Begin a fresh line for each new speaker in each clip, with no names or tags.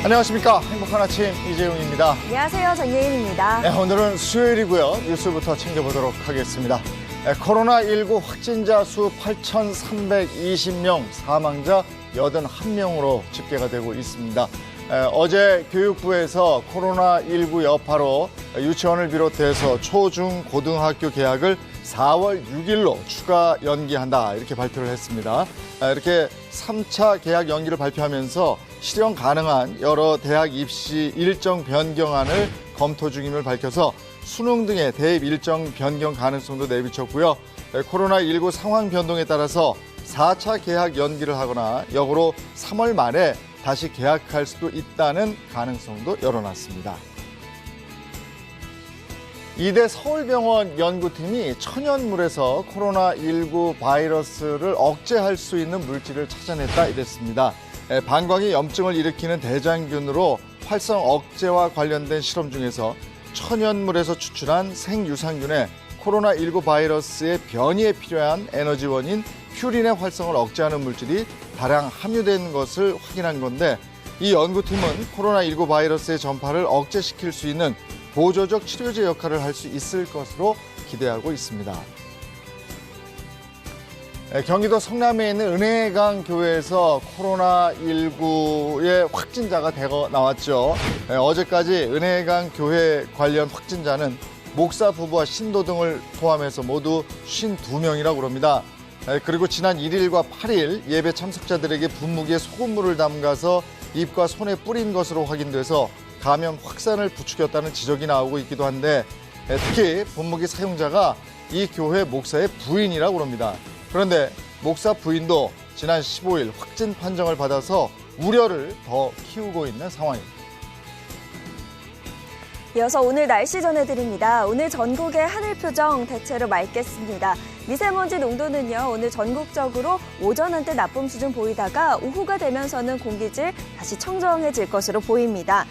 안녕하십니까. 행복한 아침 이재용입니다.
안녕하세요. 정예인입니다.
네, 오늘은 수요일이고요. 뉴스부터 챙겨보도록 하겠습니다. 코로나19 확진자 수 8,320명, 사망자 81명으로 집계가 되고 있습니다. 어제 교육부에서 코로나19 여파로 유치원을 비롯해서 초, 중, 고등학교 개학을 4월 6일로 추가 연기한다 이렇게 발표를 했습니다. 이렇게 3차 개학 연기를 발표하면서 실현 가능한 여러 대학 입시 일정 변경안을 검토 중임을 밝혀서 수능 등의 대입 일정 변경 가능성도 내비쳤고요. 코로나19 상황 변동에 따라서 4차 개학 연기를 하거나 역으로 3월 말에 다시 개학할 수도 있다는 가능성도 열어놨습니다. 이대 서울병원 연구팀이 천연물에서 코로나19 바이러스를 억제할 수 있는 물질을 찾아냈다 이랬습니다. 방광이 염증을 일으키는 대장균으로 활성 억제와 관련된 실험 중에서 천연물에서 추출한 생유산균에 코로나19 바이러스의 변이에 필요한 에너지원인 퓨린의 활성을 억제하는 물질이 다량 함유된 것을 확인한 건데, 이 연구팀은 코로나19 바이러스의 전파를 억제시킬 수 있는 보조적 치료제 역할을 할 수 있을 것으로 기대하고 있습니다. 경기도 성남에 있는 은혜강 교회에서 코로나19의 확진자가 대거 나왔죠. 어제까지 은혜강 교회 관련 확진자는 목사 부부와 신도 등을 포함해서 모두 52명이라고 합니다. 그리고 지난 1일과 8일 예배 참석자들에게 분무기에 소금물을 담가서 입과 손에 뿌린 것으로 확인돼서 감염 확산을 부추겼다는 지적이 나오고 있기도 한데, 특히 분무기 사용자가 이 교회 목사의 부인이라고 합니다. 그런데 목사 부인도 지난 15일 확진 판정을 받아서 우려를 더 키우고 있는 상황입니다.
이어서 오늘 날씨 전해드립니다. 오늘 전국의 하늘 표정 대체로 맑겠습니다. 미세먼지 농도는요, 오늘 전국적으로 오전 한때 나쁨 수준 보이다가 오후가 되면서는 공기질 다시 청정해질 것으로 보입니다.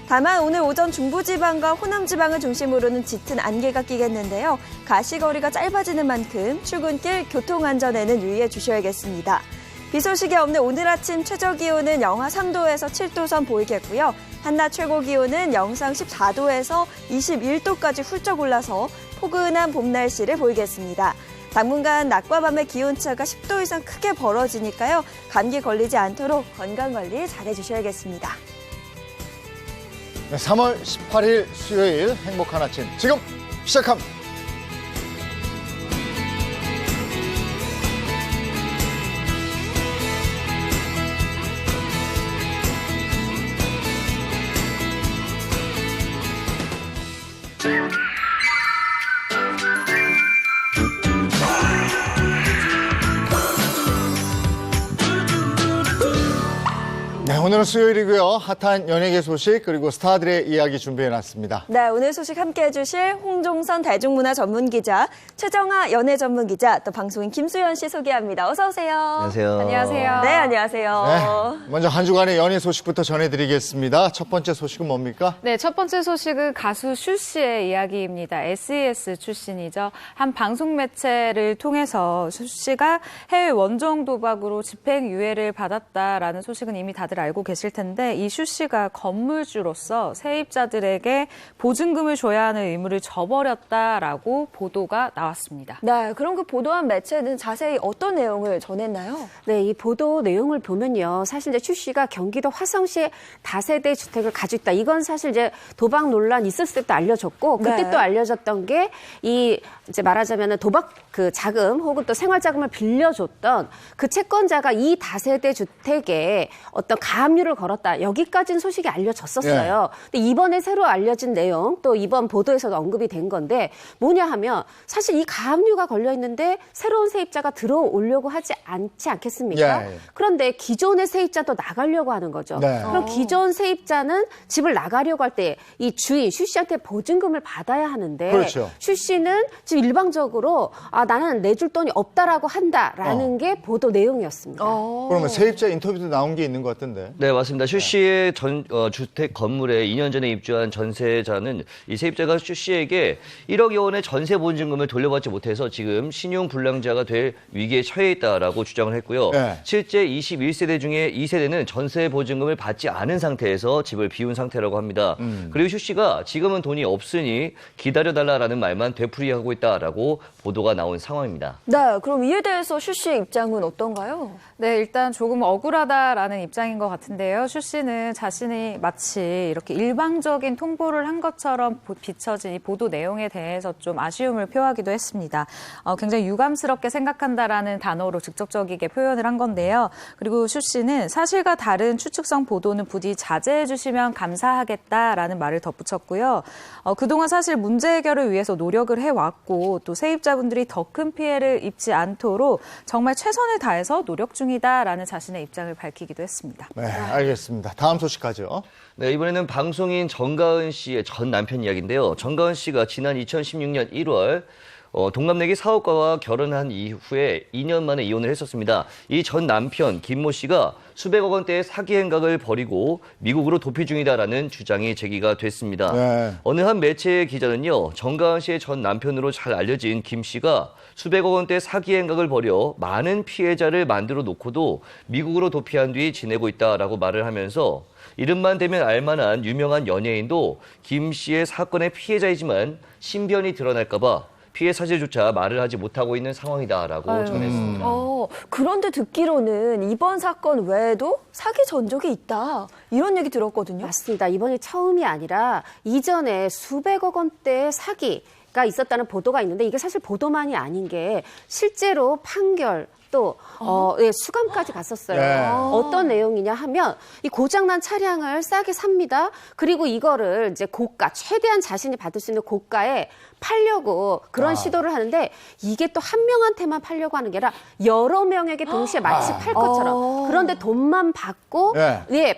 다만 오늘 오전 중부지방과 호남지방을 중심으로는 짙은 안개가 끼겠는데요. 가시거리가 짧아지는 만큼 출근길 교통안전에는 유의해 주셔야겠습니다. 비 소식이 없는 오늘 아침 최저기온은 영하 3도에서 7도 선 보이겠고요. 한낮 최고기온은 영상 14도에서 21도까지 훌쩍 올라서 포근한 봄 날씨를 보이겠습니다. 당분간 낮과 밤의 기온차가 10도 이상 크게 벌어지니까요. 감기 걸리지 않도록 건강관리 잘해주셔야겠습니다.
네, 3월 18일 수요일 행복한 아침 지금 시작합니다. 네, 오늘은 수요일이고요. 핫한 연예계 소식 그리고 스타들의 이야기 준비해놨습니다.
네, 오늘 소식 함께해 주실 홍종선 대중문화 전문기자, 최정아 연예 전문기자, 또 방송인 김수현 씨 소개합니다. 어서 오세요.
안녕하세요.
안녕하세요. 네, 안녕하세요.
네, 먼저 한 주간의 연예 소식부터 전해드리겠습니다. 첫 번째 소식은 뭡니까?
네, 첫 번째 소식은 가수 슈 씨의 이야기입니다. SES 출신이죠. 한 방송 매체를 통해서 슈 씨가 해외 원정 도박으로 집행유예를 받았다라는 소식은 이미 다들 알고 계실 텐데, 이 슈 씨가 건물주로서 세입자들에게 보증금을 줘야 하는 의무를 저버렸다라고 보도가 나왔습니다.
네, 그럼 그 보도한 매체는 자세히 어떤 내용을 전했나요?
네, 이 보도 내용을 보면요. 사실 이제 슈 씨가 경기도 화성시에 다세대 주택을 가지고 있다. 이건 사실 이제 도박 논란 있었을 때부터 알려졌고, 그때
네.
또 알려졌던 게 이 이제 말하자면 도박 그 자금 혹은 또 생활 자금을 빌려줬던 그 채권자가 이 다세대 주택에 어떤 가압류를 걸었다. 여기까지는 소식이 알려졌었어요. 근데 이번에 새로 알려진 내용, 또 이번 보도에서도 언급이 된 건데 뭐냐 하면 사실 이 가압류가 걸려 있는데 새로운 세입자가 들어오려고 하지 않겠습니까?
예.
그런데 기존의 세입자도 나가려고 하는 거죠.
네.
그럼 기존 세입자는 집을 나가려고 할 때 이 주인 슈 씨한테 보증금을 받아야 하는데,
그렇죠.
슈 씨는 지금 일방적으로 나는 내줄 돈이 없다라고 한다라는 게 보도 내용이었습니다.
그러면 세입자 인터뷰도 나온 게 있는 것 같던데. 있던데.
네, 맞습니다. 슈 씨의 주택 건물에 2년 전에 입주한 전세자는 이 세입자가 슈 씨에게 1억여 원의 전세 보증금을 돌려받지 못해서 지금 신용 불량자가 될 위기에 처해 있다라고 주장을 했고요.
네.
실제 21세대 중에 2세대는 전세 보증금을 받지 않은 상태에서 집을 비운 상태라고 합니다. 그리고 슈 씨가 지금은 돈이 없으니 기다려달라라는 말만 되풀이하고 있다라고 보도가 나온 상황입니다.
네, 그럼 이에 대해서 슈 씨의 입장은 어떤가요?
네, 일단 조금 억울하다라는 입장인 것 같은데요. 슈 씨는 자신이 마치 이렇게 일방적인 통보를 한 것처럼 비춰진 이 보도 내용에 대해서 좀 아쉬움을 표하기도 했습니다. 굉장히 유감스럽게 생각한다라는 단어로 직접적이게 표현을 한 건데요. 그리고 슈 씨는 사실과 다른 추측성 보도는 부디 자제해 주시면 감사하겠다라는 말을 덧붙였고요. 그동안 사실 문제 해결을 위해서 노력을 해왔고 또 세입자분들이 더 큰 피해를 입지 않도록 정말 최선을 다해서 노력 중이다라는 자신의 입장을 밝히기도 했습니다.
네, 알겠습니다. 다음 소식 가죠.
네, 이번에는 방송인 정가은 씨의 전 남편 이야기인데요. 정가은 씨가 지난 2016년 1월 동갑내기 사업가와 결혼한 이후에 2년 만에 이혼을 했었습니다. 이 전 남편 김모 씨가 수백억 원대의 사기 행각을 벌이고 미국으로 도피 중이다라는 주장이 제기가 됐습니다.
네.
어느 한 매체의 기자는요, 정가은 씨의 전 남편으로 잘 알려진 김 씨가 수백억 원대 사기 행각을 벌여 많은 피해자를 만들어 놓고도 미국으로 도피한 뒤 지내고 있다라고 말을 하면서 이름만 대면 알만한 유명한 연예인도 김 씨의 사건의 피해자이지만 신변이 드러날까 봐 피해 사실조차 말을 하지 못하고 있는 상황이다라고 전했습니다.
그런데 듣기로는 이번 사건 외에도 사기 전적이 있다. 이런 얘기 들었거든요.
맞습니다. 이번이 처음이 아니라 이전에 수백억 원대의 사기가 있었다는 보도가 있는데 이게 사실 보도만이 아닌 게 실제로 판결 또 수감까지 갔었어요.
네.
어떤 내용이냐 하면 이 고장난 차량을 싸게 삽니다. 그리고 이거를 이제 고가 최대한 자신이 받을 수 있는 고가에 팔려고 그런 시도를 하는데 이게 또 한 명한테만 팔려고 하는 게 아니라 여러 명에게 동시에 마치 팔 것처럼 그런데 돈만 받고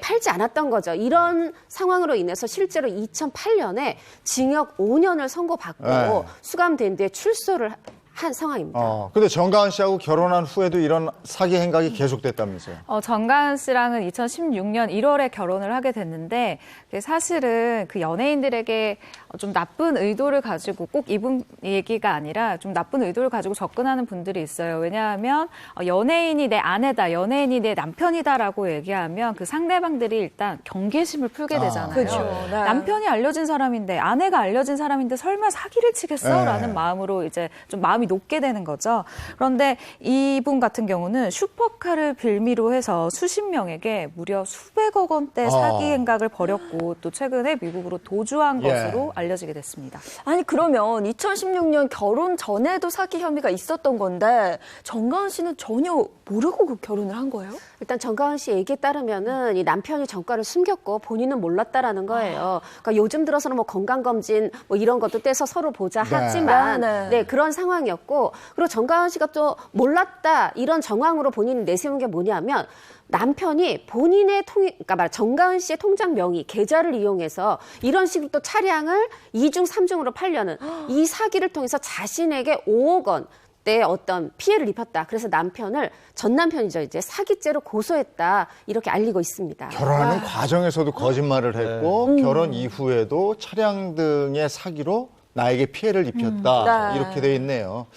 팔지 않았던 거죠. 이런 상황으로 인해서 실제로 2008년에 징역 5년을 선고받고 수감된 뒤에 출소를 한 상황입니다.
근데 정가은 씨하고 결혼한 후에도 이런 사기 행각이 계속됐다면서요?
정가은 씨랑은 2016년 1월에 결혼을 하게 됐는데 사실은 그 연예인들에게 좀 나쁜 의도를 가지고 꼭 이분 얘기가 아니라 좀 나쁜 의도를 가지고 접근하는 분들이 있어요. 왜냐하면 연예인이 내 아내다, 연예인이 내 남편이다라고 얘기하면 그 상대방들이 일단 경계심을 풀게 되잖아요.
그렇죠. 네.
남편이 알려진 사람인데 아내가 알려진 사람인데 설마 사기를 치겠어? 라는 마음으로 이제 좀 마음이 높게 되는 거죠. 그런데 이분 같은 경우는 슈퍼카를 빌미로 해서 수십 명에게 무려 수백억 원대 사기 행각을 벌였고 또 최근에 미국으로 도주한 것으로 알려지게 됐습니다.
아니 그러면 2016년 결혼 전에도 사기 혐의가 있었던 건데 정가은 씨는 전혀 모르고 그 결혼을 한 거예요?
일단 정가은 씨 얘기에 따르면은 이 남편이 정가를 숨겼고 본인은 몰랐다라는 거예요. 그러니까 요즘 들어서는 뭐 건강검진 뭐 이런 것도 떼서 서로 보자 하지만 그런 상황이었고 그리고 정가은 씨가 또 몰랐다 이런 정황으로 본인이 내세운 게 뭐냐면 남편이 본인의 그러니까 정가은 씨의 통장 명의 계좌를 이용해서 이런 식으로 또 차량을 2중, 3중으로 팔려는 이 사기를 통해서 자신에게 5억 원 때 어떤 피해를 입혔다. 그래서 남편을 전 남편이죠. 이제 사기죄로 고소했다. 이렇게 알리고 있습니다.
결혼하는 과정에서도 거짓말을 했고 결혼 이후에도 차량 등의 사기로 나에게 피해를 입혔다. 이렇게 돼 있네요.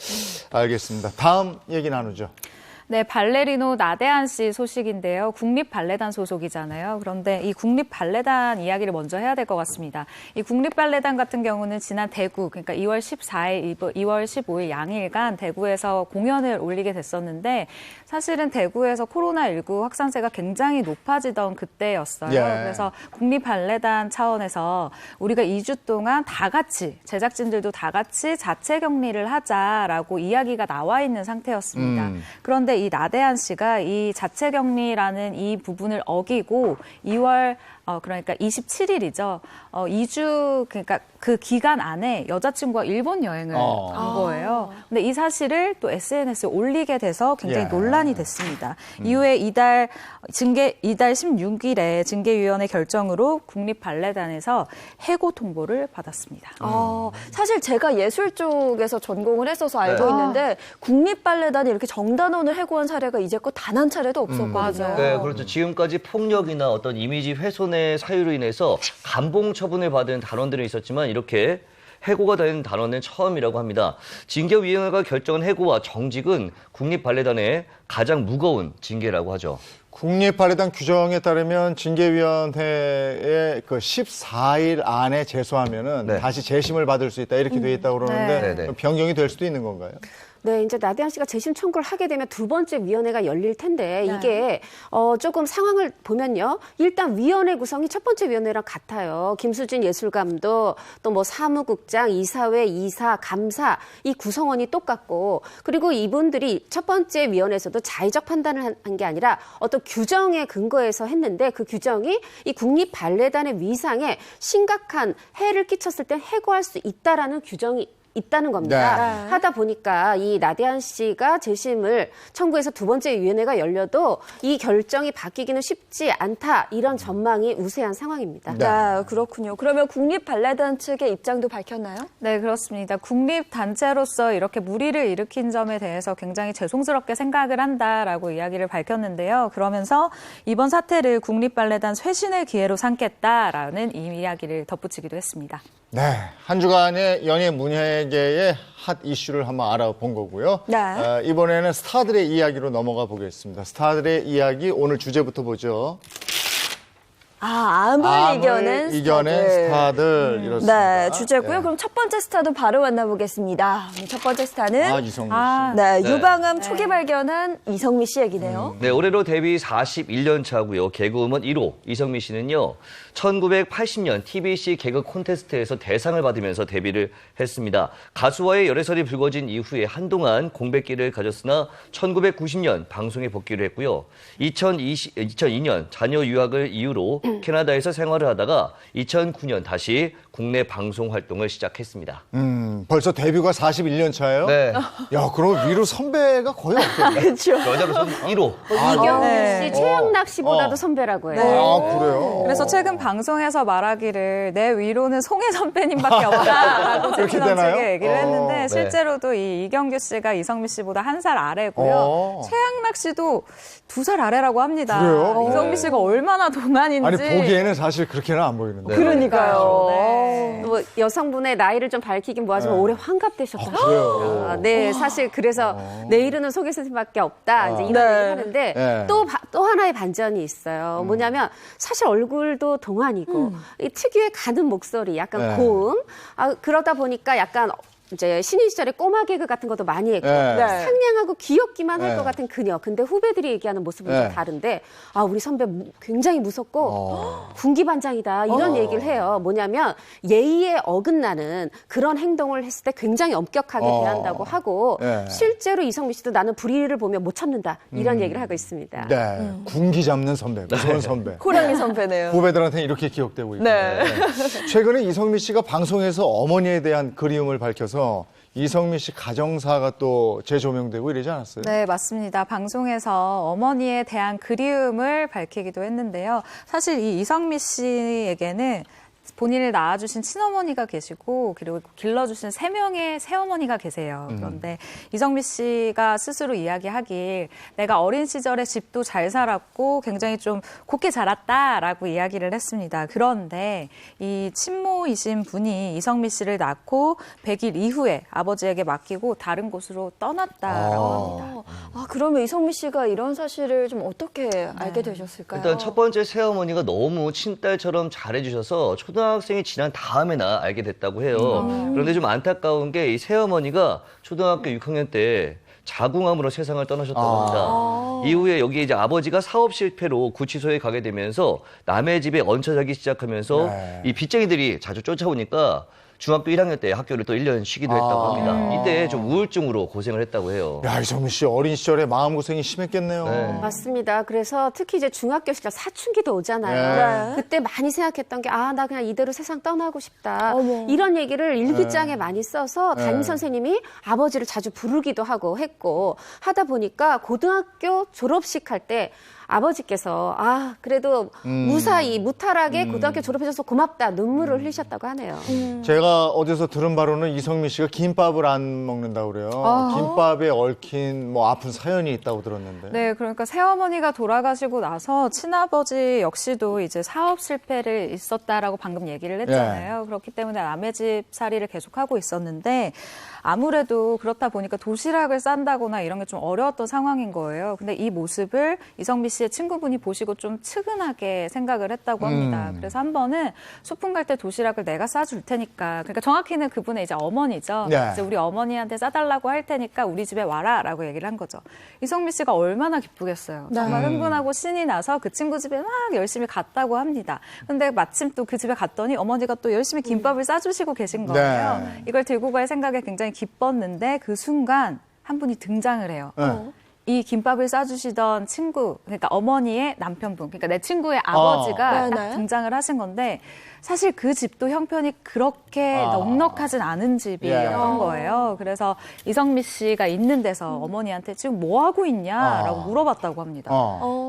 알겠습니다. 다음 얘기 나누죠.
네, 발레리노 나대한 씨 소식인데요. 국립발레단 소속이잖아요. 그런데 이 국립발레단 이야기를 먼저 해야 될 것 같습니다. 이 국립발레단 같은 경우는 지난 대구, 그러니까 2월 14일, 2월 15일 양일간 대구에서 공연을 올리게 됐었는데 사실은 대구에서 코로나19 확산세가 굉장히 높아지던 그때였어요. 그래서 국립발레단 차원에서 우리가 2주 동안 다 같이, 제작진들도 다 같이 자체 격리를 하자라고 이야기가 나와 있는 상태였습니다. 그런데 이 나대한 씨가 이 자체 격리라는 이 부분을 어기고 2월 그러니까 27일이죠. 2주 그러니까 그 기간 안에 여자친구와 일본 여행을 간 거예요. 근데 이 사실을 또 SNS에 올리게 돼서 굉장히 논란이 됐습니다. 이후에 이달 16일에 징계위원회 결정으로 국립발레단에서 해고 통보를 받았습니다.
사실 제가 예술 쪽에서 전공을 했어서 알고 있는데 국립발레단이 이렇게 정단원을 해고 해고한 사례가 이제껏 단 한 차례도 없었거든요.
맞아요.
네, 그렇죠. 지금까지 폭력이나 어떤 이미지 훼손의 사유로 인해서 감봉 처분을 받은 단원들은 있었지만 이렇게 해고가 된 단원은 처음이라고 합니다. 징계위원회가 결정한 해고와 정직은 국립발레단의 가장 무거운 징계라고 하죠.
국립발레단 규정에 따르면 징계위원회에 그 14일 안에 제소하면은
네.
다시 재심을 받을 수 있다 이렇게 돼 있다고 그러는데
네. 네, 네.
변경이 될 수도 있는 건가요?
네, 이제 나대한 씨가 재심 청구를 하게 되면 두 번째 위원회가 열릴 텐데
네.
이게 조금 상황을 보면요. 일단 위원회 구성이 첫 번째 위원회랑 같아요. 김수진 예술감독, 또 뭐 사무국장, 이사회, 이사, 감사 이 구성원이 똑같고 그리고 이분들이 첫 번째 위원회에서도 자의적 판단을 한 게 아니라 어떤 규정에 근거해서 했는데 그 규정이 이 국립발레단의 위상에 심각한 해를 끼쳤을 때 해고할 수 있다라는 규정이 있다는 겁니다.
네.
하다 보니까 이 나대한 씨가 재심을 청구해서 두 번째 위원회가 열려도 이 결정이 바뀌기는 쉽지 않다. 이런 전망이 우세한 상황입니다.
네, 그렇군요. 그러면 국립발레단 측의 입장도 밝혔나요?
네, 그렇습니다. 국립단체로서 이렇게 무리를 일으킨 점에 대해서 굉장히 죄송스럽게 생각을 한다라고 이야기를 밝혔는데요. 그러면서 이번 사태를 국립발레단 쇄신의 기회로 삼겠다라는 이 이야기를 덧붙이기도 했습니다.
네, 한 주간의 연예 문예계의 핫 이슈를 한번 알아본 거고요.
네.
이번에는 스타들의 이야기로 넘어가 보겠습니다. 스타들의 이야기 오늘 주제부터 보죠.
암을 이겨낸
스타들 이렇습니다.
네, 주제고요.
예.
그럼 첫 번째 스타도 바로 만나보겠습니다. 첫 번째 스타는
이성미 씨.
네,
네.
유방암 초기 발견한 이성미 씨 얘기네요.
네, 올해로 데뷔 41년 차고요. 개그우먼 1호 이성미 씨는요. 1980년 TBC 개그 콘테스트에서 대상을 받으면서 데뷔를 했습니다. 가수와의 열애설이 불거진 이후에 한동안 공백기를 가졌으나 1990년 방송에 복귀를 했고요. 2002년 자녀 유학을 이유로 캐나다에서 생활을 하다가 2009년 다시 국내 방송 활동을 시작했습니다.
벌써 데뷔가 41년 차예요?
네.
야, 그럼 위로 선배가 거의 없겠네.
그렇죠.
여자로서는 1호.
이경규
네.
씨, 최양락 씨보다도 선배라고 해요.
네.
아, 그래요?
그래서 최근 방송에서 말하기를 내 위로는 송혜 선배님밖에 없다라고
그렇게
제친원
되나요?
측에 얘기를 했는데
네.
실제로도 이 이경규 씨가 이성미 씨보다 1살 아래고요. 최양락 씨도 2살 아래라고 합니다.
그래요?
이성미 씨가 얼마나 동안인지.
아니, 보기에는 사실 그렇게는 안 보이는데.
그러니까요.
네.
뭐 여성분의 나이를 좀 밝히긴 뭐하지만 올해 환갑되셨다고
그래요?
합니다. 네, 사실 그래서 내 이름은 소개 선생님밖에 없다. 이제 이런
네.
얘기를 하는데
네.
또 하나의 반전이 있어요. 뭐냐면 사실 얼굴도 동안이고 이 특유의 가는 목소리, 약간
네.
고음. 그러다 보니까 약간 이제 신인 시절에 꼬마 개그 같은 것도 많이 했고
네.
네.
상냥하고 귀엽기만 할
네.
것 같은 그녀. 근데 후배들이 얘기하는 모습은
네.
좀 다른데 우리 선배 굉장히 무섭고 군기반장이다 이런 얘기를 해요. 뭐냐면 예의에 어긋나는 그런 행동을 했을 때 굉장히 엄격하게 대한다고 하고
네.
실제로 이성미 씨도 나는 불의를 보면 못 참는다 이런 얘기를 하고 있습니다.
네. 군기 잡는 선배, 무서운 선배.
호랑이 선배네요.
후배들한테는 이렇게 기억되고 있고.
네.
최근에 이성미 씨가 방송에서 어머니에 대한 그리움을 밝혀서 이성미 씨 가정사가 또 재조명되고 이러지 않았어요?
네, 맞습니다. 방송에서 어머니에 대한 그리움을 밝히기도 했는데요. 사실 이 이성미 씨에게는 본인을 낳아주신 친어머니가 계시고 그리고 길러주신 3명의 새어머니가 계세요. 그런데 이성미 씨가 스스로 이야기하길 내가 어린 시절에 집도 잘 살았고 굉장히 좀 곱게 자랐다라고 이야기를 했습니다. 그런데 이 친모이신 분이 이성미 씨를 낳고 100일 이후에 아버지에게 맡기고 다른 곳으로 떠났다라고 합니다.
그러면 이성미 씨가 이런 사실을 좀 어떻게 알게 되셨을까요?
일단 첫 번째 새어머니가 너무 친딸처럼 잘해주셔서 초등학생이 지난 다음에나 알게 됐다고 해요. 그런데 좀 안타까운 게 이 새어머니가 초등학교 6학년 때 자궁암으로 세상을 떠나셨다고 합니다. 이후에 여기 이제 아버지가 사업 실패로 구치소에 가게 되면서 남의 집에 얹혀 자기 시작하면서
네.
이 빚쟁이들이 자주 쫓아오니까 중학교 1학년 때 학교를 또 1년 쉬기도 했다고 합니다. 이때 좀 우울증으로 고생을 했다고 해요.
야, 이성미 씨 어린 시절에 마음고생이 심했겠네요.
네.
맞습니다. 그래서 특히 이제 중학교 시절 사춘기도 오잖아요.
네.
그때 많이 생각했던 게 나 그냥 이대로 세상 떠나고 싶다.
어머.
이런 얘기를 일기장에 많이 써서 담임
네.
선생님이 아버지를 자주 부르기도 하고 했고 하다 보니까 고등학교 졸업식 할 때 아버지께서 그래도 무사히 무탈하게 고등학교 졸업해줘서 고맙다 눈물을 흘리셨다고 하네요.
제가 어디서 들은 바로는 이성미 씨가 김밥을 안 먹는다고 그래요. 김밥에 얽힌 뭐 아픈 사연이 있다고 들었는데.
네, 그러니까 새어머니가 돌아가시고 나서 친아버지 역시도 이제 사업 실패를 있었다라고 방금 얘기를 했잖아요. 그렇기 때문에 남의 집 살이를 계속하고 있었는데 아무래도 그렇다 보니까 도시락을 싼다거나 이런 게 좀 어려웠던 상황인 거예요. 근데 이 모습을 이성미 씨의 친구분이 보시고 좀 측은하게 생각을 했다고 합니다. 그래서 한 번은 소풍 갈 때 도시락을 내가 싸줄 테니까, 그러니까 정확히는 그분의 이제 어머니죠.
네.
이제 우리 어머니한테 싸달라고 할 테니까 우리 집에 와라라고 얘기를 한 거죠. 이성미 씨가 얼마나 기쁘겠어요. 정말 흥분하고 신이 나서 그 친구 집에 막 열심히 갔다고 합니다. 근데 마침 또 그 집에 갔더니 어머니가 또 열심히 김밥을 싸주시고 계신 거예요.
네.
이걸 들고 갈 생각에 굉장히 기뻤는데 그 순간 한 분이 등장을 해요. 이 김밥을 싸주시던 친구, 그러니까 어머니의 남편분, 그러니까 내 친구의 아버지가 딱 등장을 하신 건데 사실 그 집도 형편이 그렇게 넉넉하진 않은 집이었던 거예요. 그래서 이성미 씨가 있는 데서 어머니한테 지금 뭐 하고 있냐라고 물어봤다고 합니다.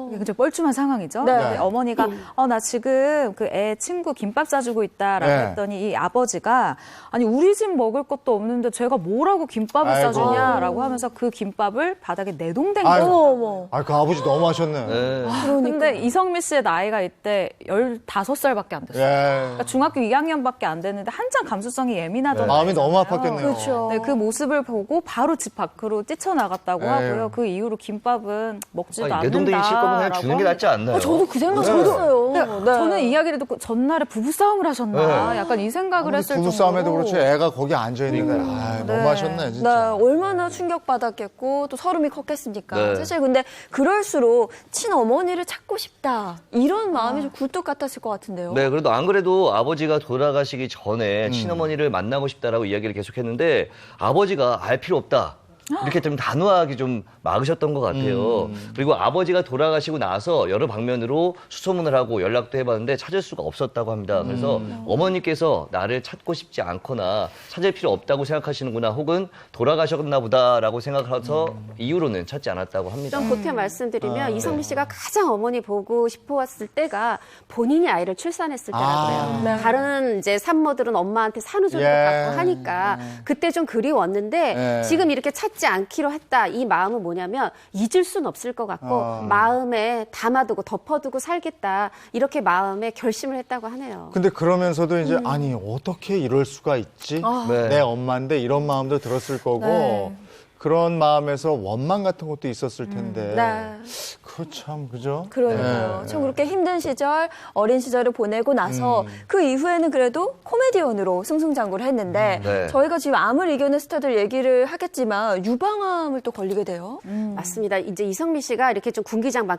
굉장히 뻘쭘한 상황이죠.
네.
근데 어머니가 나 지금 그 애 친구 김밥 싸주고 있다라고 했더니 이 아버지가 아니 우리 집 먹을 것도 없는데 제가 뭐라고 김밥을 싸주냐라고 하면서 그 김밥을 바닥에 내동댕 거예요.
그 아버지 너무 하셨네.
네.
근데 이성미 씨의 나이가 이때 15살밖에 안 됐어요. 그러니까 중학교 2학년밖에 안 됐는데 한창 감수성이 예민하던
마음이 너무
나이잖아요.
아팠겠네요.
그렇죠.
네, 그 모습을 보고 바로 집 밖으로 뛰쳐나갔다고 하고요. 그 이후로 김밥은 먹지도 않는다라고
내동댕이 실 거면 그냥 주는 게 낫지 않나요?
저도 그 생각 들었어요. 네.
저는 이야기를 듣고 전날에 부부싸움을 하셨나 약간 이 생각을 했을 정도로.
부부싸움에도 그렇죠. 애가 거기 앉아있는데 너무 하셨네
네,
진짜.
얼마나 충격받았겠고 또 서름이 컸겠습니까.
네.
사실 근데 그럴수록 친어머니를 찾고 싶다 이런 마음이 좀 굴뚝 같았을 것 같은데요.
네, 그래도 안 그래도 아버지가 돌아가시기 전에 친어머니를 만나고 싶다라고 이야기를 계속했는데 아버지가 알 필요 없다. 이렇게 좀 단호하게 좀 막으셨던 것 같아요. 그리고 아버지가 돌아가시고 나서 여러 방면으로 수소문을 하고 연락도 해봤는데 찾을 수가 없었다고 합니다. 그래서 어머니께서 나를 찾고 싶지 않거나 찾을 필요 없다고 생각하시는구나 혹은 돌아가셨나 보다라고 생각해서 이후로는 찾지 않았다고 합니다.
좀 보태 말씀드리면 이성미 씨가 가장 어머니 보고 싶어왔을 때가 본인이 아이를 출산했을 때라 그래요. 다른 이제 산모들은 엄마한테 산후조리도 받고 하니까 그때 좀 그리웠는데 지금 이렇게 찾지 않기로 했다. 이 마음은 뭐냐면 잊을 순 없을 것 같고 마음에 담아두고 덮어두고 살겠다. 이렇게 마음에 결심을 했다고 하네요.
근데 그러면서도 이제 아니 어떻게 이럴 수가 있지?
네.
내 엄마인데 이런 마음도 들었을 거고 그런 마음에서 원망 같은 것도 있었을 텐데.
네.
그거 참 그죠?
그러니까요.
네.
참 그렇게 힘든 시절, 어린 시절을 보내고 나서 그 이후에는 그래도 코미디언으로 승승장구를 했는데
네.
저희가 지금 암을 이겨낸 스타들 얘기를 하겠지만 유방암을 또 걸리게 돼요.
맞습니다. 이제 이성미 씨가 이렇게 좀 군기장반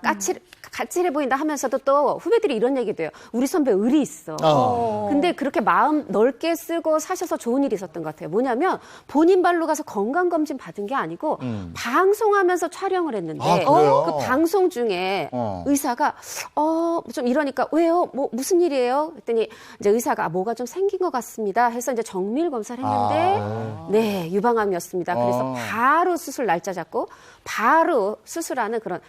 까칠해 보인다 하면서도 또 후배들이 이런 얘기도 해요. 우리 선배 의리 있어. 근데 그렇게 마음 넓게 쓰고 사셔서 좋은 일이 있었던 것 같아요. 뭐냐면 본인 발로 가서 건강검진 받은 게 아니고 방송하면서 촬영을 했는데
그래요?
그 방송 중에 의사가 좀 이러니까 왜요? 뭐 무슨 일이에요? 했더니 이제 의사가 뭐가 좀 생긴 것 같습니다. 해서 이제 정밀 검사를 했는데 네, 유방암이었습니다. 그래서 바로 수술 날짜 잡고 바로 수술하는 그런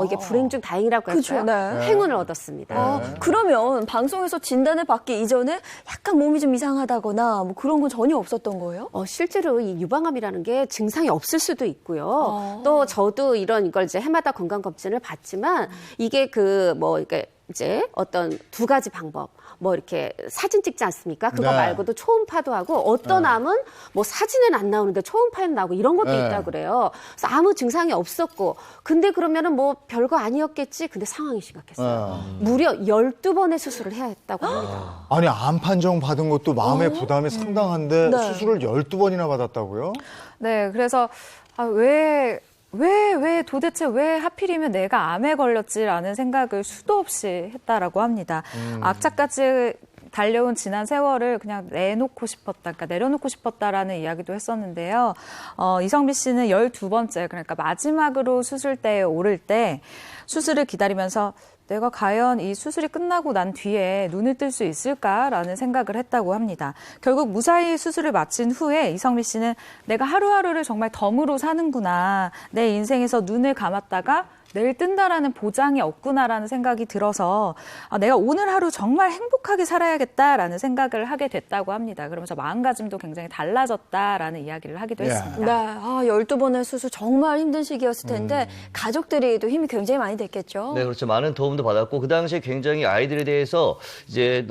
이게 불행 중 다행이라고
그쵸,
할까요?
네.
행운을 얻었습니다.
그러면 방송에서 진단을 받기 이전에 약간 몸이 좀 이상하다거나 뭐 그런 건 전혀 없었던 거예요?
실제로 이 유방암이라는 게 증상이 없을 수도 있고요. 또 저도 이런 걸 이제 해마다 건강검진을 받지만 이게 이렇게 이제 어떤 두 가지 방법. 뭐 이렇게 사진 찍지 않습니까? 그거 말고도 초음파도 하고 어떤 암은 뭐 사진은 안 나오는데 초음파는 나오고 이런 것도 있다고 그래요. 그래서 아무 증상이 없었고 근데 그러면은 뭐 별거 아니었겠지. 근데 상황이 심각했어요. 무려 12번의 수술을 해야 했다고 합니다.
아니 암 판정 받은 것도 마음의 부담이 상당한데 수술을 12번이나 받았다고요?
네, 그래서 왜 도대체 왜 하필이면 내가 암에 걸렸지라는 생각을 수도 없이 했다라고 합니다. 악착같이 달려온 지난 세월을 그냥 내려놓고 싶었다라는 이야기도 했었는데요. 이성미 씨는 12번째, 그러니까 마지막으로 수술대에 오를 때 수술을 기다리면서 내가 과연 이 수술이 끝나고 난 뒤에 눈을 뜰 수 있을까라는 생각을 했다고 합니다. 결국 무사히 수술을 마친 후에 이성미 씨는 내가 하루하루를 정말 덤으로 사는구나. 내 인생에서 눈을 감았다가 내일 뜬다라는 보장이 없구나라는 생각이 들어서 내가 오늘 하루 정말 행복하게 살아야겠다라는 생각을 하게 됐다고 합니다. 그러면서 마음가짐도 굉장히 달라졌다라는 이야기를 하기도 했습니다.
네, 12번의 수술 정말 힘든 시기였을 텐데 가족들이 또 힘이 굉장히 많이 됐겠죠.
네, 그렇죠. 많은 도움도 받았고 그 당시에 굉장히 아이들에 대해서 이제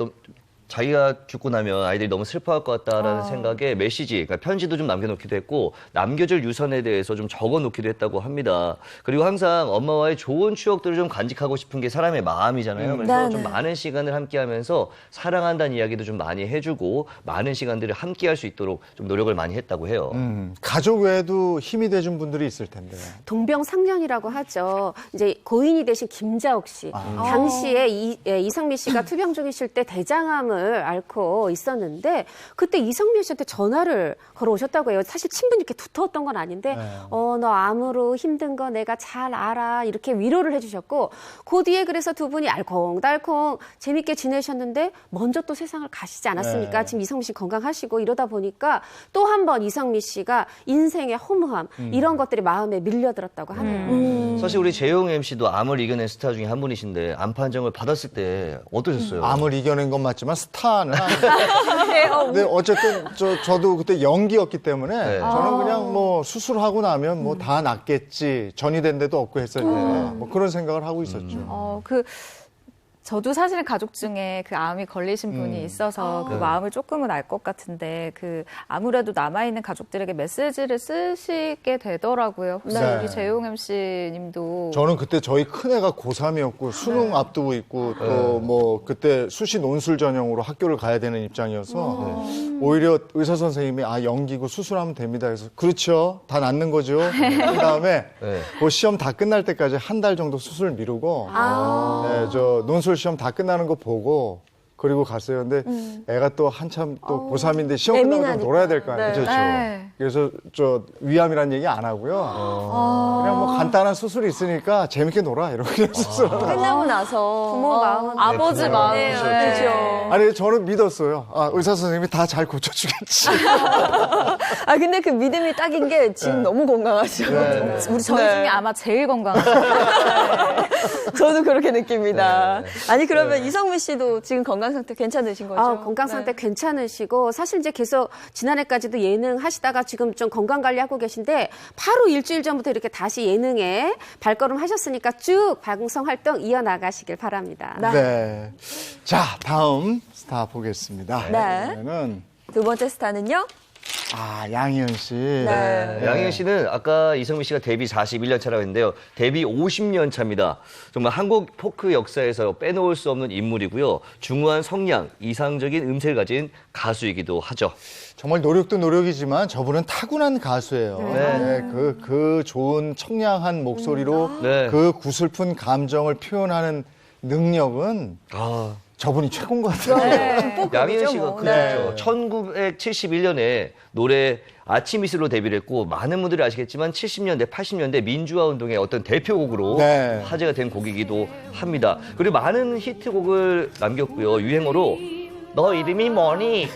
자기가 죽고 나면 아이들이 너무 슬퍼할 것 같다라는 생각에 메시지, 그러니까 편지도 좀 남겨놓기도 했고 남겨줄 유산에 대해서 좀 적어놓기도 했다고 합니다. 그리고 항상 엄마와의 좋은 추억들을 좀 간직하고 싶은 게 사람의 마음이잖아요. 그래서
네네.
좀 많은 시간을 함께하면서 사랑한다는 이야기도 좀 많이 해주고 많은 시간들을 함께할 수 있도록 좀 노력을 많이 했다고 해요.
가족 외에도 힘이 돼준 분들이 있을 텐데.
동병상련이라고 하죠. 이제 고인이 되신 김자옥 씨. 당시에 이성미 씨가 투병 중이실 때 대장암을 앓고 있었는데 그때 이성미 씨한테 전화를 걸어오셨다고 해요. 사실 친분이 이렇게 두터웠던 건 아닌데 너 암으로 힘든 거 내가 잘 알아 이렇게 위로를 해주셨고 그 뒤에 그래서 두 분이 알콩달콩 재밌게 지내셨는데 먼저 또 세상을 가시지 않았습니까? 지금 이성미 씨 건강하시고 이러다 보니까 또 한 번 이성미 씨가 인생의 허무함 이런 것들이 마음에 밀려들었다고 하네요.
사실 우리 재용 MC도 암을 이겨낸 스타 중에 한 분이신데 암 판정을 받았을 때 어떠셨어요?
암을 이겨낸 건 맞지만 스타는 아니에요. 근데 어쨌든 저도 그때 연기였기 때문에
네.
저는 그냥 뭐 수술하고 나면 뭐 다 낫겠지, 전이 된 데도 없고 했었는데 뭐 그런 생각을 하고 있었죠.
저도 사실은 가족 중에 그 암이 걸리신 분이 있어서 그 마음을 조금은 알 것 같은데 아무래도 남아있는 가족들에게 메시지를 쓰시게 되더라고요. 혹시
네.
우리 재용 MC님도
저는 그때 저희 큰애가 고3이었고 수능 앞두고 있고 또 뭐 그때 수시 논술 전형으로 학교를 가야 되는 입장이어서 오히려 의사 선생님이 연기고 수술하면 됩니다. 그래서 그렇죠. 다 낫는 거죠. 그다음에 그 시험 다 끝날 때까지 한 달 정도 수술 미루고 네, 저 논술 시험 다 끝나는 거 보고 그리고 갔어요. 근데 애가 또 한참 또 고3인데 시험 끝나고 좀
예민하니까.
놀아야 될 거 아니에요.
네.
그렇죠.
네.
그래서 저 위암이라는 얘기 안 하고요. 그냥 뭐 간단한 수술이 있으니까 재밌게 놀아 이렇게 수술하고.
끝나고 나서
부모 마음은
아버지 마음이
네, 그렇죠.
아니 저는 믿었어요. 의사 선생님이 다 잘 고쳐주겠지.
근데 그 믿음이 딱인 게 지금 너무 건강하시죠.
우리 저희 중에 아마 제일 건강하신
저도 그렇게 느낍니다. 아니 그러면 이성미 씨도 지금 건강 상태 괜찮으신 거죠?
건강 상태 괜찮으시고 사실 이제 계속 지난해까지도 예능 하시다가 지금 좀 건강 관리하고 계신데 바로 일주일 전부터 이렇게 다시 예능에 발걸음 하셨으니까 쭉 방송 활동 이어나가시길 바랍니다.
네. 자 다음 스타 보겠습니다.
네.
그러면은
두 번째 스타는요?
양희은 씨.
네.
양희은 씨는 아까 이성미 씨가 데뷔 41년 차라고 했는데요. 데뷔 50년 차입니다. 정말 한국 포크 역사에서 빼놓을 수 없는 인물이고요. 중후한 성량, 이상적인 음색을 가진 가수이기도 하죠.
정말 노력도 노력이지만 저분은 타고난 가수예요. 네, 그 좋은 청량한 목소리로
네.
그 구슬픈 감정을 표현하는 능력은 저분이 최고인 것 같아요.
양희은 씨가
뭐.
그랬죠. 1971년에 노래 아침 이슬로 데뷔를 했고 많은 분들이 아시겠지만 70년대, 80년대 민주화 운동의 어떤 대표곡으로
네.
화제가 된 곡이기도 합니다. 그리고 많은 히트곡을 남겼고요. 유행어로 너 이름이 뭐니?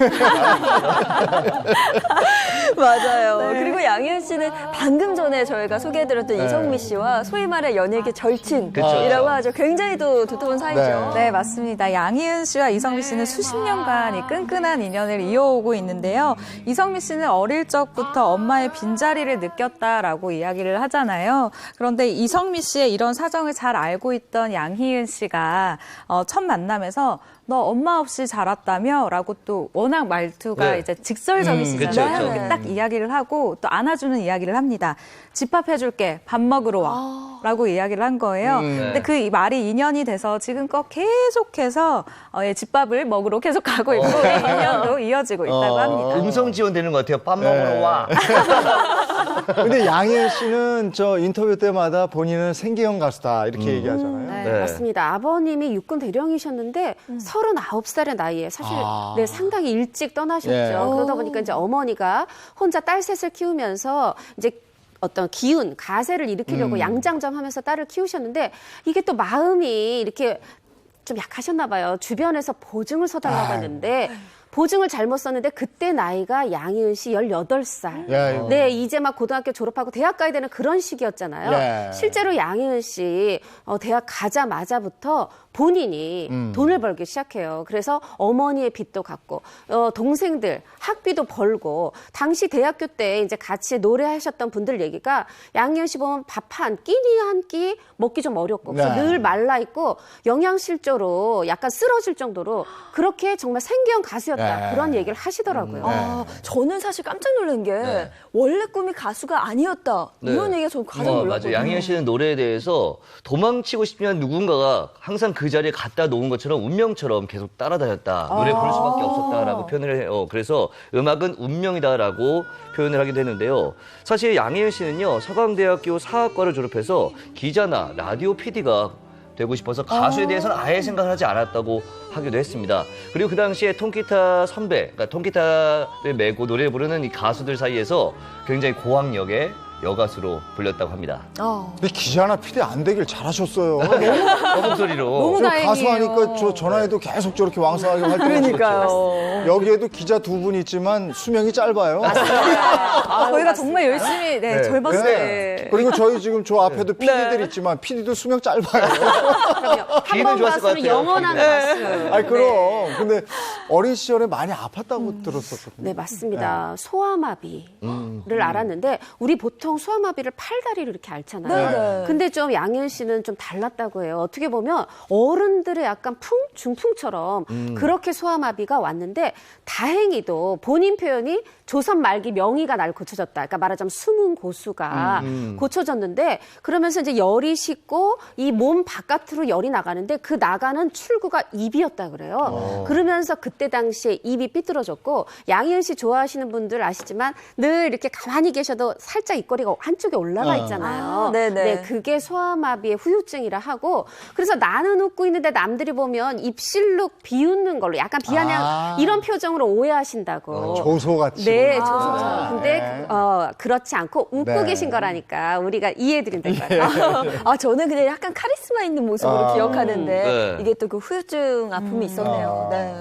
맞아요. 그리고 양희은 씨는 방금 전에 저희가 소개해드렸던 이성미 씨와 소위 말해 연예계 절친이라고 하죠. 굉장히 또 두터운 사이죠.
네, 맞습니다. 양희은 씨와 이성미 씨는 수십 년간 이 끈끈한 인연을 이어오고 있는데요. 이성미 씨는 어릴 적부터 엄마의 빈자리를 느꼈다라고 이야기를 하잖아요. 그런데 이성미 씨의 이런 사정을 잘 알고 있던 양희은 씨가 첫 만남에서 너 엄마 없이 자랐다며? 라고 또 워낙 말투가
네.
이제 직설적이시잖아요.
그쵸, 그쵸.
이렇게 딱 이야기를 하고 또 안아주는 이야기를 합니다. 집합해줄게. 밥 먹으러 와. 라고 이야기를 한 거예요. 근데 그 말이 인연이 돼서 지금껏 계속해서 집밥을 먹으러 계속 가고 있고 이 인연도 이어지고 있다고 합니다.
음성 지원되는 것 같아요. 밥 먹으러 와.
근데 양희은 씨는 저 인터뷰 때마다 본인은 생계형 가수다 이렇게 얘기하잖아요.
네,
네.
맞습니다. 아버님이 육군 대령이셨는데 39살의 나이에 사실 네, 상당히 일찍 떠나셨죠.
예.
그러다 보니까 이제 어머니가 혼자 딸 셋을 키우면서 이제 어떤 기운, 가세를 일으키려고 양장점 하면서 딸을 키우셨는데 이게 또 마음이 이렇게 좀 약하셨나 봐요. 주변에서 보증을 서달라고 했는데 보증을 잘못 썼는데 그때 나이가 양희은 씨 18살.
예,
네, 이제 막 고등학교 졸업하고 대학 가야 되는 그런 시기였잖아요.
예.
실제로 양희은 씨 대학 가자마자부터 본인이 돈을 벌기 시작해요. 그래서 어머니의 빚도 갚고 동생들 학비도 벌고 당시 대학교 때 이제 같이 노래하셨던 분들 얘기가 양희은 씨 보면 밥 한 끼니 한 끼 먹기 좀 어렵고 그래서
네.
늘 말라 있고 영양실조로 약간 쓰러질 정도로 그렇게 정말 생계형 가수였다.
네.
그런 얘기를 하시더라고요.
아, 저는 사실 깜짝 놀란 게 원래 꿈이 가수가 아니었다.
네.
이런 얘기가 전 가장 놀랐거든요.
맞아요. 양희은 씨는 노래에 대해서 도망치고 싶으면 누군가가 항상 그 자리에 갖다 놓은 것처럼 운명처럼 계속 따라다녔다. 노래 부를 수밖에 없었다라고 표현을 해요. 그래서 음악은 운명이다라고 표현을 하기도 했는데요. 사실 양희은 씨는요, 서강대학교 사학과를 졸업해서 기자나 라디오 PD가 되고 싶어서 가수에 대해서는 아예 생각을 하지 않았다고 하기도 했습니다. 그리고 그 당시에 통기타 선배, 그러니까 통기타를 메고 노래를 부르는 이 가수들 사이에서 굉장히 고학력의 여가수로 불렸다고 합니다.
근데 기자나 PD 안 되길 잘하셨어요.
목소리로.
너무
저
다행이에요.
가수하니까 저 전화해도 계속 저렇게 왕성하게 활동하시죠.
그러니까요.
여기에도 기자 2분 있지만 수명이 짧아요.
저희가 정말 열심히 절 봤을 때.
그리고 저희 지금 저 앞에도 PD들 있지만 PD도 수명 짧아요.
그럼요.
기회는
한번
좋았을 것
가수는
같아요.
영원한 가수.
아니 그럼 근데 어린 시절에 많이 아팠다고 들었었거든요.
네, 맞습니다. 소아마비를 알았는데 우리 보통 소아마비를 팔다리로 이렇게 앓잖아요.
네.
근데 좀 양희은 씨는 좀 달랐다고 해요. 어떻게 보면 어른들의 약간 중풍처럼 그렇게 소아마비가 왔는데 다행히도 본인 표현이 조선 말기 명의가 날 고쳐졌다. 그러니까 말하자면 숨은 고수가 고쳐졌는데 그러면서 이제 열이 식고 이 몸 바깥으로 열이 나가는데 그 나가는 출구가 입이었다 그래요. 그러면서 그때 당시에 입이 삐뚤어졌고 양희은 씨 좋아하시는 분들 아시지만 늘 이렇게 가만히 계셔도 살짝 입꼬리가 한쪽에 올라가 있잖아요.
아, 네네.
네, 그게 소아마비의 후유증이라 하고 그래서 나는 웃고 있는데 남들이 보면 입실룩 비웃는 걸로 약간 비아냥 이런 표정으로 오해하신다고.
조소같이.
네, 조소처럼. 근데
네.
그렇지 않고 웃고
네.
계신 거라니까 우리가 이해해드린다는 거예요.
아, 저는 그냥 약간 카리스마 있는 모습으로 기억하는데
네.
이게 또 그 후유증 아픔이 있었네요. 네.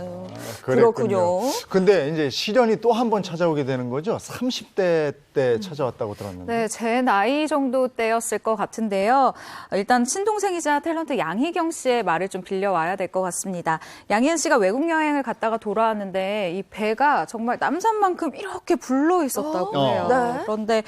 그랬군요.
그렇군요.
근데 이제 시련이 또 한 번 찾아오게 되는 거죠. 30대 때 찾아왔다고 들었는데.
네, 제 나이 정도 때였을 것 같은데요. 일단 친동생이자 탤런트 양희경 씨의 말을 좀 빌려와야 될 것 같습니다. 양희은 씨가 외국 여행을 갔다가 돌아왔는데 이 배가 정말 남산만큼 이렇게 불러 있었다고 해요.
네.
그런데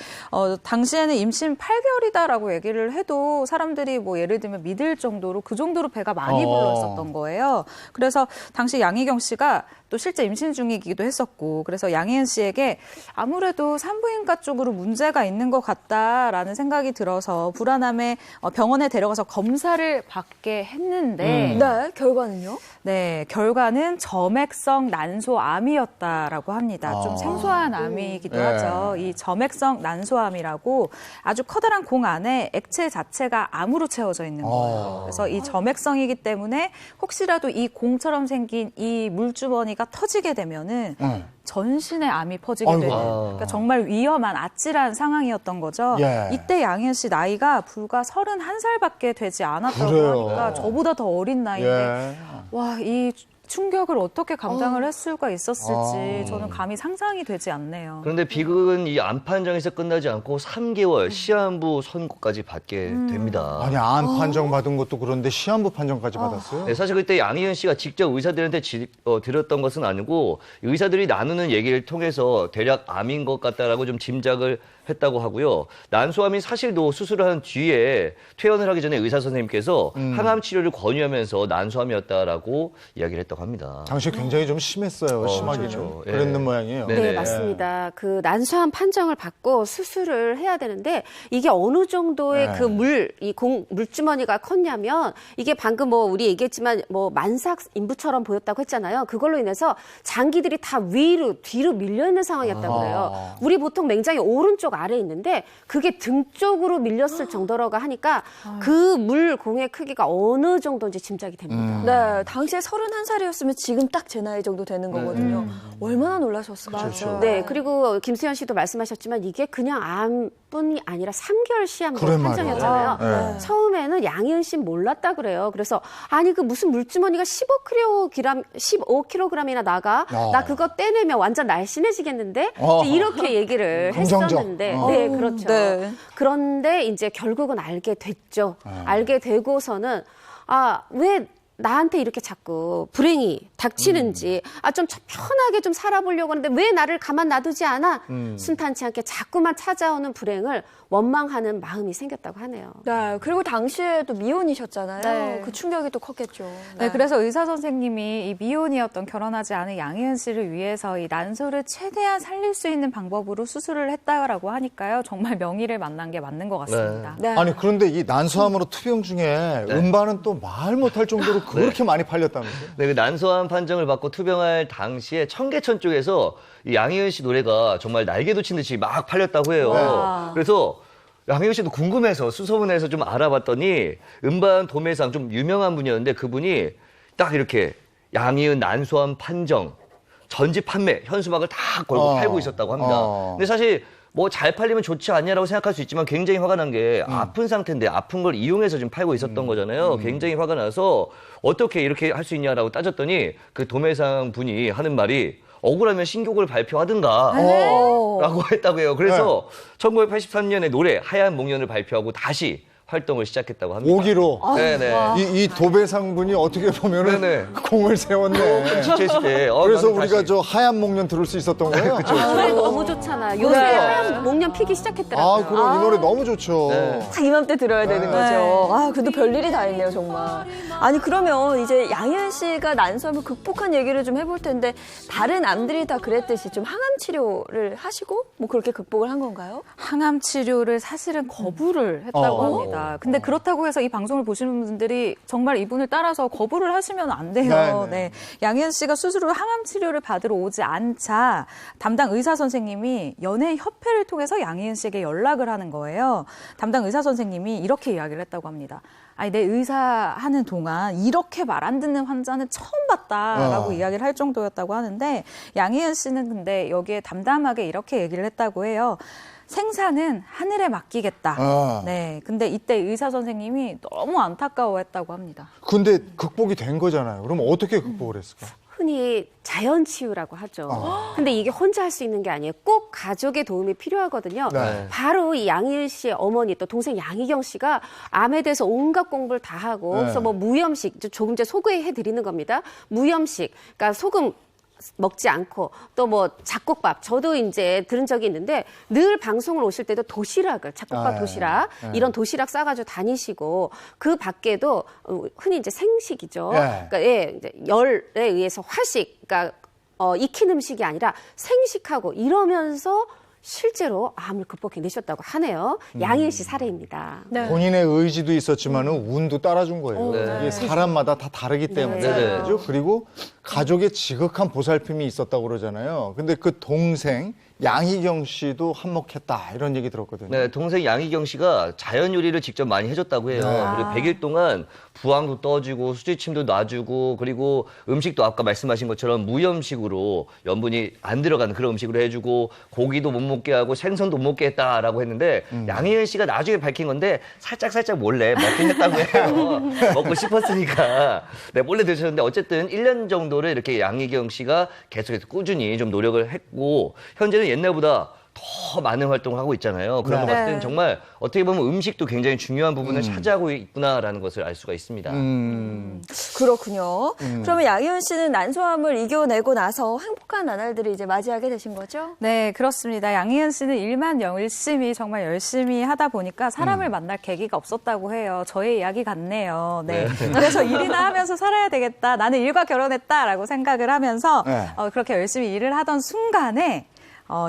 당시에는 임신 8개월이다라고 얘기를 해도 사람들이 뭐 예를 들면 믿을 정도로 그 정도로 배가 많이 불러 있었던 거예요. 그래서 당시 양희경 씨가 또 실제 임신 중이기도 했었고 그래서 양희은 씨에게 아무래도 산부인과 쪽으로 문제가 있는 것 같다라는 생각이 들어서 불안함에 병원에 데려가서 검사를 받게 했는데
네, 결과는요?
네, 결과는 점액성 난소암이었다라고 합니다. 좀 생소한 암이기도
네.
하죠. 이 점액성 난소암이라고 아주 커다란 공 안에 액체 자체가 암으로 채워져 있는 거예요. 그래서 이 점액성이기 때문에 혹시라도 이 공처럼 생긴 이 물주머니가 터지게 되면은 전신에 암이 퍼지게
아이고.
되는 그러니까 정말 위험한 아찔한 상황이었던 거죠.
예.
이때 양희은 씨 나이가 불과 31살밖에 되지 않았다고
그래요.
하니까 저보다 더 어린 나이인데
예.
와, 이 충격을 어떻게 감당을 할 수가 있었을지 저는 감히 상상이 되지 않네요.
그런데 비극은 이 암 판정에서 끝나지 않고 3개월 시한부 선고까지 받게 됩니다.
아니 암 판정 받은 것도 그런데 시한부 판정까지 받았어요.
네, 사실 그때 양희은 씨가 직접 의사들한테 드렸던 것은 아니고 의사들이 나누는 얘기를 통해서 대략 암인 것 같다라고 좀 짐작을 했다고 하고요. 난소암이 사실도 수술을 한 뒤에 퇴원을 하기 전에 의사 선생님께서 항암 치료를 권유하면서 난소암이었다라고 이야기를 했다고 합니다.
당시 굉장히 좀 심했어요. 심하게 좀
그렇죠. 예.
그랬는 모양이에요.
네네.
네, 맞습니다. 그 난소암 판정을 받고 수술을 해야 되는데 이게 어느 정도의
네.
그 물주머니가 컸냐면 이게 방금 뭐 우리 얘기했지만 뭐 만삭 인부처럼 보였다고 했잖아요. 그걸로 인해서 장기들이 다 위로 뒤로 밀려 있는 상황이었다고 그래요. 우리 보통 맹장이 오른쪽 아래에 있는데 그게 등 쪽으로 밀렸을 정도라고 하니까 그 물공의 크기가 어느 정도인지 짐작이 됩니다.
네, 당시에 31살이었는데 살이었으면 지금 딱 제 나이 정도 되는 거거든요. 얼마나 놀라셨을까요?
그렇죠.
네, 그리고 김수현 씨도 말씀하셨지만 이게 그냥 암뿐이 아니라 3개월 시한부
그래
판정이었잖아요.
말이에요. 네.
처음에는 양희은 씨 몰랐다 그래요. 그래서 아니 그 무슨 물주머니가 15kg이나 나가? 나 그거 떼내면 완전 날씬해지겠는데? 이렇게 얘기를
긍정적.
했었는데, 네, 그렇죠.
네.
그런데 이제 결국은 알게 됐죠. 알게 되고서는 왜 나한테 이렇게 자꾸 불행이 닥치는지 좀 편하게 좀 살아보려고 하는데 왜 나를 가만 놔두지 않아? 순탄치 않게 자꾸만 찾아오는 불행을 원망하는 마음이 생겼다고 하네요.
네, 그리고 당시에도 미혼이셨잖아요.
네.
그 충격이 또 컸겠죠.
네, 그래서 의사 선생님이 이 미혼이었던 결혼하지 않은 양희은 씨를 위해서 이 난소를 최대한 살릴 수 있는 방법으로 수술을 했다라고 하니까요. 정말 명의를 만난 게 맞는 것 같습니다.
네.
아니 그런데 이 난소암으로 투병 중에 음반은 또 말 못할 정도로 그렇게 많이 팔렸다면서요?
네, 그 난소암 판정을 받고 투병할 당시에 청계천 쪽에서 이 양희은 씨 노래가 정말 날개도 친 듯이 막 팔렸다고 해요. 그래서 양희은 씨도 궁금해서 수소문해서 좀 알아봤더니 음반 도매상 좀 유명한 분이었는데 그분이 딱 이렇게 양희은 난소암 판정 전집 판매 현수막을 다 걸고 팔고 있었다고 합니다. 근데 사실 뭐 잘 팔리면 좋지 않냐라고 생각할 수 있지만 굉장히 화가 난 게 아픈 상태인데 아픈 걸 이용해서 지금 팔고 있었던 거잖아요. 굉장히 화가 나서 어떻게 이렇게 할 수 있냐라고 따졌더니 그 도매상 분이 하는 말이 억울하면 신곡을 발표하든가 라고 했다고 해요. 그래서 1983년에 노래 하얀 목련을 발표하고 다시 활동을 시작했다고 합니다.
5기로.
네네.
이 도배상분이 어떻게 보면은
네네.
공을 세웠네.
지체시대.
그래서 우리가 저 하얀 목련 들을 수 있었던 거예요?
노래 너무 좋잖아요. 요새 하얀 목련 피기 시작했더라고요.
그럼 이 노래 너무 좋죠.
네.
딱 이맘때 들어야 되는 거죠. 그래도 별일이 다 있네요, 정말. 아니, 그러면 이제 양희은 씨가 난소암을 극복한 얘기를 좀 해볼 텐데, 다른 암들이 다 그랬듯이 좀 항암 치료를 하시고, 뭐 그렇게 극복을 한 건가요?
항암 치료를 사실은 거부를 했다고 합니다. 근데 그렇다고 해서 이 방송을 보시는 분들이 정말 이분을 따라서 거부를 하시면 안 돼요.
네네.
네. 양희은 씨가 스스로 항암 치료를 받으러 오지 않자 담당 의사 선생님이 연예협회를 통해서 양희은 씨에게 연락을 하는 거예요. 담당 의사 선생님이 이렇게 이야기를 했다고 합니다. 아니, 내 의사하는 동안 이렇게 말 안 듣는 환자는 처음 봤다라고 이야기를 할 정도였다고 하는데 양희은 씨는 근데 여기에 담담하게 이렇게 얘기를 했다고 해요. 생사는 하늘에 맡기겠다. 네. 근데 이때 의사 선생님이 너무 안타까워했다고 합니다.
근데 극복이 된 거잖아요. 그럼 어떻게 극복을 했을까?
흔히 자연치유라고 하죠. 근데 이게 혼자 할 수 있는 게 아니에요. 꼭 가족의 도움이 필요하거든요.
네.
바로 이 양희은 씨의 어머니 또 동생 양희경 씨가 암에 대해서 온갖 공부를 다 하고 그래서 뭐 무염식, 조금 전에 소개해드리는 겁니다. 무염식, 그러니까 소금 먹지 않고 또 뭐 잡곡밥 저도 이제 들은 적이 있는데 늘 방송을 오실 때도 도시락을 잡곡밥 도시락 이런 도시락 싸가지고 다니시고 그 밖에도 흔히 이제 생식이죠. 그러니까 이제 열에 의해서 화식, 그러니까 익힌 음식이 아니라 생식하고 이러면서 실제로 암을 극복해내셨다고 하네요. 양희은 씨 사례입니다.
네.
본인의 의지도 있었지만은 운도 따라준 거예요. 이게 사람마다 다 다르기 때문에.
네.
그죠? 그리고 가족의 지극한 보살핌이 있었다고 그러잖아요. 근데 그 동생 양희경 씨도 한몫했다 이런 얘기 들었거든요.
네, 동생 양희경 씨가 자연 요리를 직접 많이 해줬다고 해요. 그리고 100일 동안 부항도 떠주고 수지침도 놔주고 그리고 음식도 아까 말씀하신 것처럼 무염식으로 염분이 안 들어가는 그런 음식으로 해주고 고기도 못 먹게 하고 생선도 못 먹게 했다라고 했는데 양희은 씨가 나중에 밝힌 건데 살짝 몰래 먹긴 했다고 해요. 먹고 싶었으니까 네, 몰래 드셨는데 어쨌든 1년 정도를 이렇게 양희경 씨가 계속해서 꾸준히 좀 노력을 했고 현재는 옛날보다 더 많은 활동을 하고 있잖아요. 그런 거 봤을 때는 정말 어떻게 보면 음식도 굉장히 중요한 부분을 차지하고 있구나라는 것을 알 수가 있습니다.
그렇군요. 그러면 양희은 씨는 난소암을 이겨내고 나서 행복한 나날들을 이제 맞이하게 되신 거죠?
네, 그렇습니다. 양희은 씨는 일만 정말 열심히 하다 보니까 사람을 만날 계기가 없었다고 해요. 저의 이야기 같네요. 네. 그래서 일이나 하면서 살아야 되겠다. 나는 일과 결혼했다라고 생각을 하면서 그렇게 열심히 일을 하던 순간에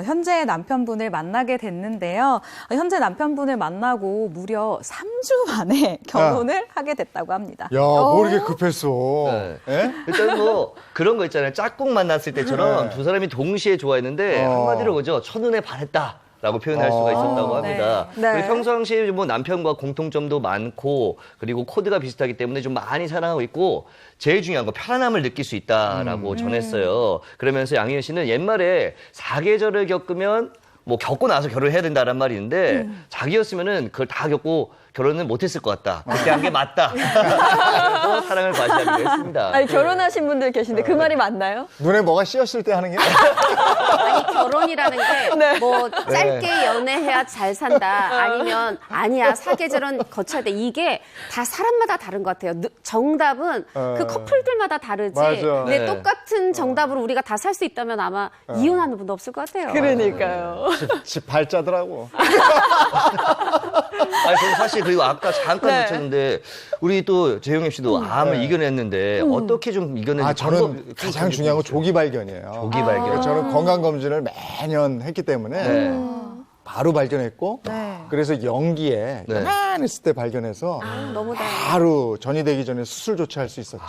현재 남편분을 만나게 됐는데요. 현재 남편분을 만나고 무려 3주 만에 결혼을 하게 됐다고 합니다.
야, 뭐 이렇게 급했어.
네.
예?
일단 뭐 그런 거 있잖아요. 짝꿍 만났을 때처럼 두 사람이 동시에 좋아했는데 한마디로 그죠. 첫눈에 반했다. 라고 표현할 수가 있었다고 합니다.
네. 네.
그리고 평상시에 뭐 남편과 공통점도 많고 그리고 코드가 비슷하기 때문에 좀 많이 사랑하고 있고 제일 중요한 거 편안함을 느낄 수 있다라고 전했어요. 그러면서 양희은 씨는 옛말에 사계절을 겪으면 뭐 겪고 나서 결혼을 해야 된다는 말이 있는데 자기였으면은 그걸 다 겪고 결혼은 못했을 것 같다. 그때 한 게 맞다. 그래서 사랑을 과시하기로 했습니다.
아니, 결혼하신 분들 계신데 그 말이 맞나요?
눈에 뭐가 씌었을 때 하는 게
아니 결혼이라는 게 뭐 짧게 연애해야 잘 산다 아니면 아니야 사계절은 거쳐야 돼 이게 다 사람마다 다른 것 같아요. 정답은 그 커플들마다 다르지.
맞아.
근데
네.
똑같은 정답으로 우리가 다 살 수 있다면 아마 이혼하는 분도 없을 것 같아요.
그러니까요.
집 발자더라고.
아니, 저는 사실 그리고 아까 잠깐
네.
놓쳤는데 우리 또 재용엽 씨도 암을 이겨냈는데 어떻게 좀 이겨냈는지
저는 가장 중요한 건 조기 발견이에요.
조기 발견.
저는 건강검진을 매년 했기 때문에
네.
바로 발견했고 그래서 연기에
네.
가만히 있을 때 발견해서
너무 다행이다.
바로 전이 되기 전에 수술조차 할 수 있었죠.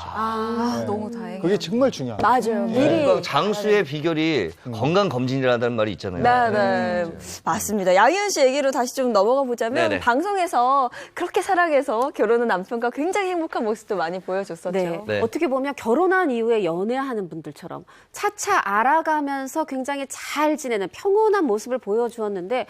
너무 다행이에요.
그게 정말 중요합니다.
맞아요. 미리.
건강 장수의 비결이 건강검진이라는 말이 있잖아요.
네. 맞습니다. 양희은 씨 얘기로 다시 좀 넘어가 보자면
네네.
방송에서 그렇게 사랑해서 결혼한 남편과 굉장히 행복한 모습도 많이 보여줬었죠.
네.
네.
어떻게 보면 결혼한 이후에 연애하는 분들처럼 차차 알아가면서 굉장히 잘 지내는 평온한 모습을 보여주었는데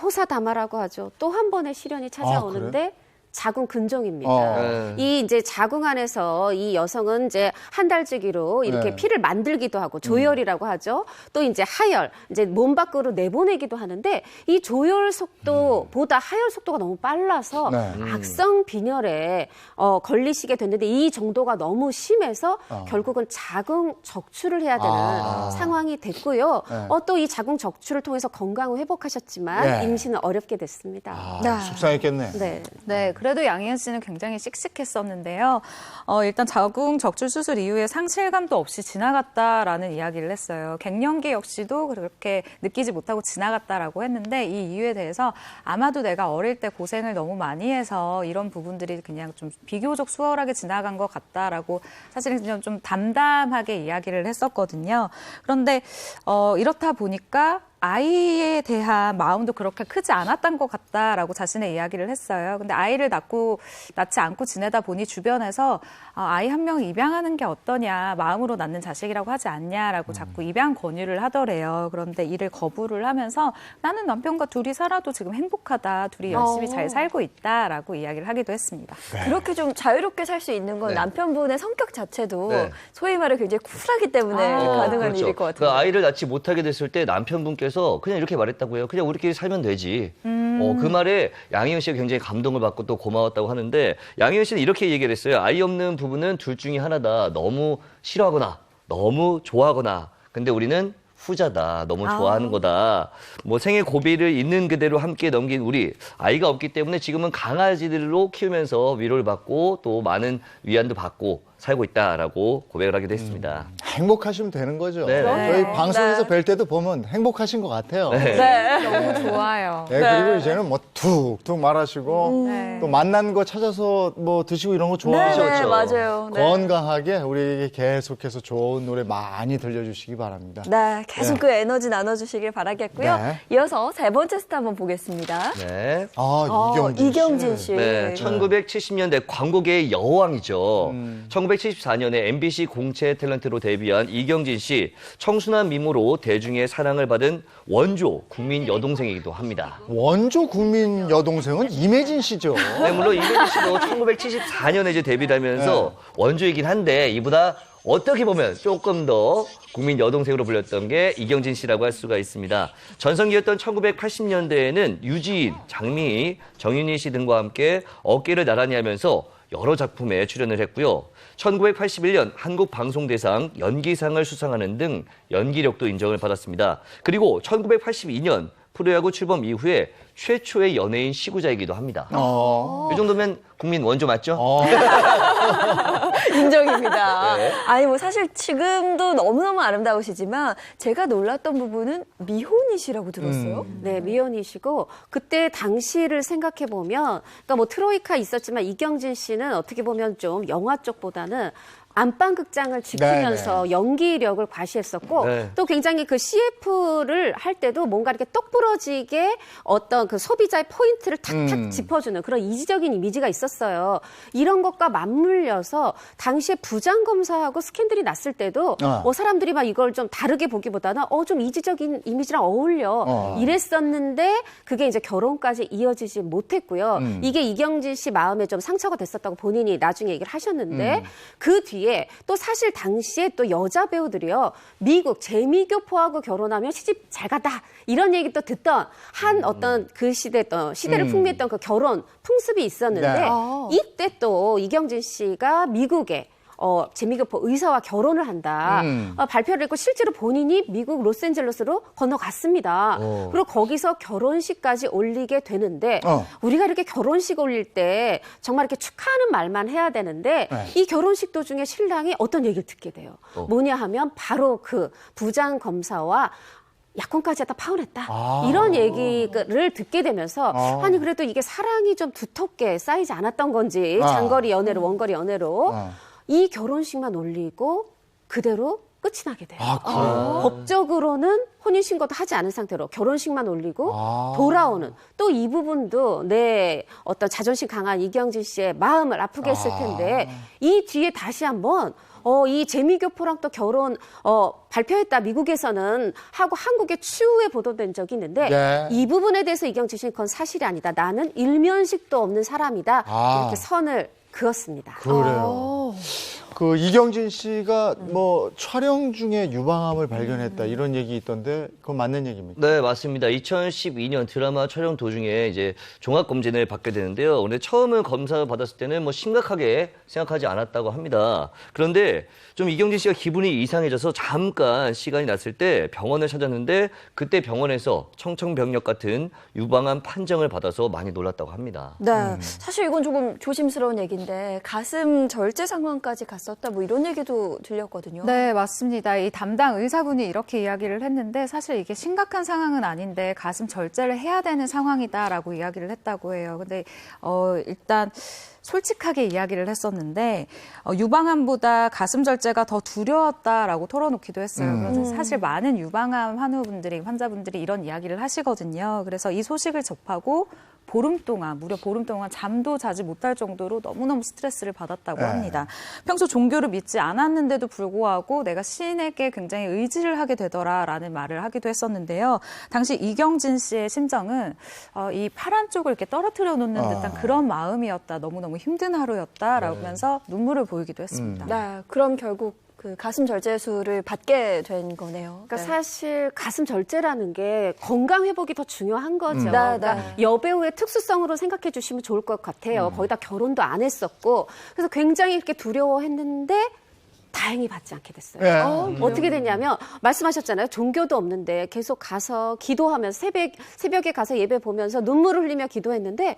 호사다마라고 하죠. 또 한 번의 시련이 찾아오는데 자궁 근종입니다. 이 이제 자궁 안에서 이 여성은 이제 한 달주기로 이렇게
네.
피를 만들기도 하고 조혈이라고 하죠. 또 이제 하혈, 이제 몸 밖으로 내보내기도 하는데 이 조혈 속도보다 하혈 속도가 너무 빨라서
네.
악성 빈혈에 걸리시게 됐는데 이 정도가 너무 심해서 결국은 자궁 적출을 해야 되는 상황이 됐고요. 또 이 자궁 적출을 통해서 건강을 회복하셨지만
네.
임신은 어렵게 됐습니다.
속상했겠네.
네.
네, 그래도 양희은 씨는 굉장히 씩씩했었는데요. 일단 자궁 적출 수술 이후에 상실감도 없이 지나갔다라는 이야기를 했어요. 갱년기 역시도 그렇게 느끼지 못하고 지나갔다라고 했는데 이 이유에 대해서 아마도 내가 어릴 때 고생을 너무 많이 해서 이런 부분들이 그냥 좀 비교적 수월하게 지나간 것 같다라고 사실은 좀 담담하게 이야기를 했었거든요. 그런데 이렇다 보니까 아이에 대한 마음도 그렇게 크지 않았던 것 같다라고 자신의 이야기를 했어요. 근데 아이를 낳지 않고 지내다 보니 주변에서 아이 한 명 입양하는 게 어떠냐, 마음으로 낳는 자식이라고 하지 않냐라고 자꾸 입양 권유를 하더래요. 그런데 이를 거부를 하면서 나는 남편과 둘이 살아도 지금 행복하다, 둘이 열심히 잘 살고 있다라고 이야기를 하기도 했습니다.
그렇게 좀 자유롭게 살 수 있는 건
네.
남편분의 성격 자체도
네.
소위 말해 굉장히 쿨하기 때문에 가능한
그렇죠.
일일 것
그
같아요.
아이를 낳지 못하게 됐을 때 남편분께서 그냥 이렇게 말했다고요. 그냥 우리끼리 살면 되지. 그 말에 양희은 씨가 굉장히 감동을 받고 또 고마웠다고 하는데 양희은 씨는 이렇게 얘기를 했어요. 아이 없는 부부는 둘 중에 하나다. 너무 싫어하거나 너무 좋아하거나. 근데 우리는 후자다. 너무 좋아하는 거다. 뭐 생애 고비를 있는 그대로 함께 넘긴 우리 아이가 없기 때문에 지금은 강아지들로 키우면서 위로를 받고 또 많은 위안도 받고 살고 있다라고 고백을 하기도 했습니다.
행복하시면 되는 거죠.
네.
저희 방송에서
네.
뵐 때도 보면 행복하신 것 같아요.
네.
너무 좋아요.
네, 그리고 이제는 뭐 툭툭 말하시고
네.
또 만난 거 찾아서 뭐 드시고 이런 거 좋아하시죠.
네, 맞아요. 네.
건강하게 우리에게 계속해서 좋은 노래 많이 들려주시기 바랍니다.
네, 계속
네.
그 에너지 나눠주시길 바라겠고요.
네.
이어서 세 번째 스타 한번 보겠습니다.
네.
이경진 씨.
네, 1970년대 광고계의 여왕이죠. 1974년에 MBC 공채 탤런트로 데뷔한 이경진 씨, 청순한 미모로 대중의 사랑을 받은 원조 국민 여동생이기도 합니다.
원조 국민 여동생은 임혜진 씨죠.
네, 물론 이경진 씨도 1974년에 이제 데뷔를 하면서 원조이긴 한데 이보다 어떻게 보면 조금 더 국민 여동생으로 불렸던 게 이경진 씨라고 할 수가 있습니다. 전성기였던 1980년대에는 유지인, 장미희, 정윤희 씨 등과 함께 어깨를 나란히 하면서 여러 작품에 출연을 했고요. 1981년 한국방송대상 연기상을 수상하는 등 연기력도 인정을 받았습니다. 그리고 1982년 프로야구 출범 이후에 최초의 연예인 시구자이기도 합니다. 이 정도면 국민 원조 맞죠?
인정입니다.
네.
아니 뭐 사실 지금도 너무너무 아름다우시지만 제가 놀랐던 부분은 미혼이시라고 들었어요.
네, 미혼이시고 그때 당시를 생각해 보면, 그러니까 뭐 트로이카 있었지만 이경진 씨는 어떻게 보면 좀 영화 쪽보다는 안방극장을 지키면서 연기력을 과시했었고
네.
또 굉장히 그 CF를 할 때도 뭔가 이렇게 똑 부러지게 어떤 그 소비자의 포인트를 탁탁 짚어주는 그런 이지적인 이미지가 있었어요. 이런 것과 맞물려서 당시에 부장검사하고 스캔들이 났을 때도 사람들이 막 이걸 좀 다르게 보기보다는 좀 이지적인 이미지랑 어울려 이랬었는데 그게 이제 결혼까지 이어지지 못했고요. 이게 이경진 씨 마음에 좀 상처가 됐었다고 본인이 나중에 얘기를 하셨는데 그 뒤에 또 사실 당시에 또 여자 배우들이요. 미국 재미교포하고 결혼하면 시집 잘 가다 이런 얘기 또 듣던 한 어떤 그 시대 또 시대를 풍미했던 그 결혼 풍습이 있었는데
네.
이때 또 이경진 씨가 미국에 재미교포 의사와 결혼을 한다. 발표를 했고 실제로 본인이 미국 로스앤젤레스로 건너갔습니다. 그리고 거기서 결혼식까지 올리게 되는데 우리가 이렇게 결혼식 올릴 때 정말 이렇게 축하하는 말만 해야 되는데 이 결혼식 도중에 신랑이 어떤 얘기를 듣게 돼요. 뭐냐 하면 바로 그 부장 검사와 약혼까지 했다 파혼했다 이런 얘기를 듣게 되면서 아니 그래도 이게 사랑이 좀 두텁게 쌓이지 않았던 건지 장거리 연애로 원거리 연애로 이 결혼식만 올리고 그대로 끝이 나게 돼요. 법적으로는 혼인신고도 하지 않은 상태로 결혼식만 올리고 돌아오는 또 이 부분도 내 어떤 자존심 강한 이경진 씨의 마음을 아프게 했을 텐데 이 뒤에 다시 한번 이 재미교포랑 또 결혼 발표했다 미국에서는 하고 한국에 추후에 보도된 적이 있는데 이 부분에 대해서 이경진 씨는 그건 사실이 아니다. 나는 일면식도 없는 사람이다. 이렇게 선을 그었습니다.
그래요. 그 이경진 씨가 뭐 촬영 중에 유방암을 발견했다 이런 얘기 있던데 그건 맞는 얘기입니까?
네, 맞습니다. 2012년 드라마 촬영 도중에 이제 종합 검진을 받게 되는데요. 근데 처음에 검사를 받았을 때는 뭐 심각하게 생각하지 않았다고 합니다. 그런데 좀 이경진 씨가 기분이 이상해져서 잠깐 시간이 났을 때 병원을 찾았는데 그때 병원에서 청천벽력 같은 유방암 판정을 받아서 많이 놀랐다고 합니다.
네, 사실 이건 조금 조심스러운 얘기인데 가슴 절제 상황까지 갔었다 뭐 이런 얘기도 들렸거든요.
네, 맞습니다. 이 담당 의사분이 이렇게 이야기를 했는데 사실 이게 심각한 상황은 아닌데 가슴 절제를 해야 되는 상황이다라고 이야기를 했다고 해요. 근데 일단 솔직하게 이야기를 했었는데 유방암보다 가슴 절제가 더 두려웠다라고 털어놓기도 했어요. 그래서 사실 많은 유방암 환자분들이 이런 이야기를 하시거든요. 그래서 이 소식을 접하고 무려 보름 동안 잠도 자지 못할 정도로 너무너무 스트레스를 받았다고 합니다. 평소 종교를 믿지 않았는데도 불구하고 내가 신에게 굉장히 의지를 하게 되더라라는 말을 하기도 했었는데요. 당시 이경진 씨의 심정은 이 파란 쪽을 이렇게 떨어뜨려 놓는 듯한 그런 마음이었다. 너무너무 힘든 하루였다라고 하면서 눈물을 보이기도 했습니다.
네, 그럼 결국 그 가슴 절제술을 받게 된 거네요.
그러니까 사실 가슴 절제라는 게 건강 회복이 더 중요한 거죠. 그러니까
네.
여배우의 특수성으로 생각해 주시면 좋을 것 같아요. 거기다 결혼도 안 했었고 그래서 굉장히 이렇게 두려워했는데 다행히 받지 않게 됐어요. 어떻게 됐냐면 말씀하셨잖아요. 종교도 없는데 계속 가서 기도하면서 새벽에 가서 예배 보면서 눈물을 흘리며 기도했는데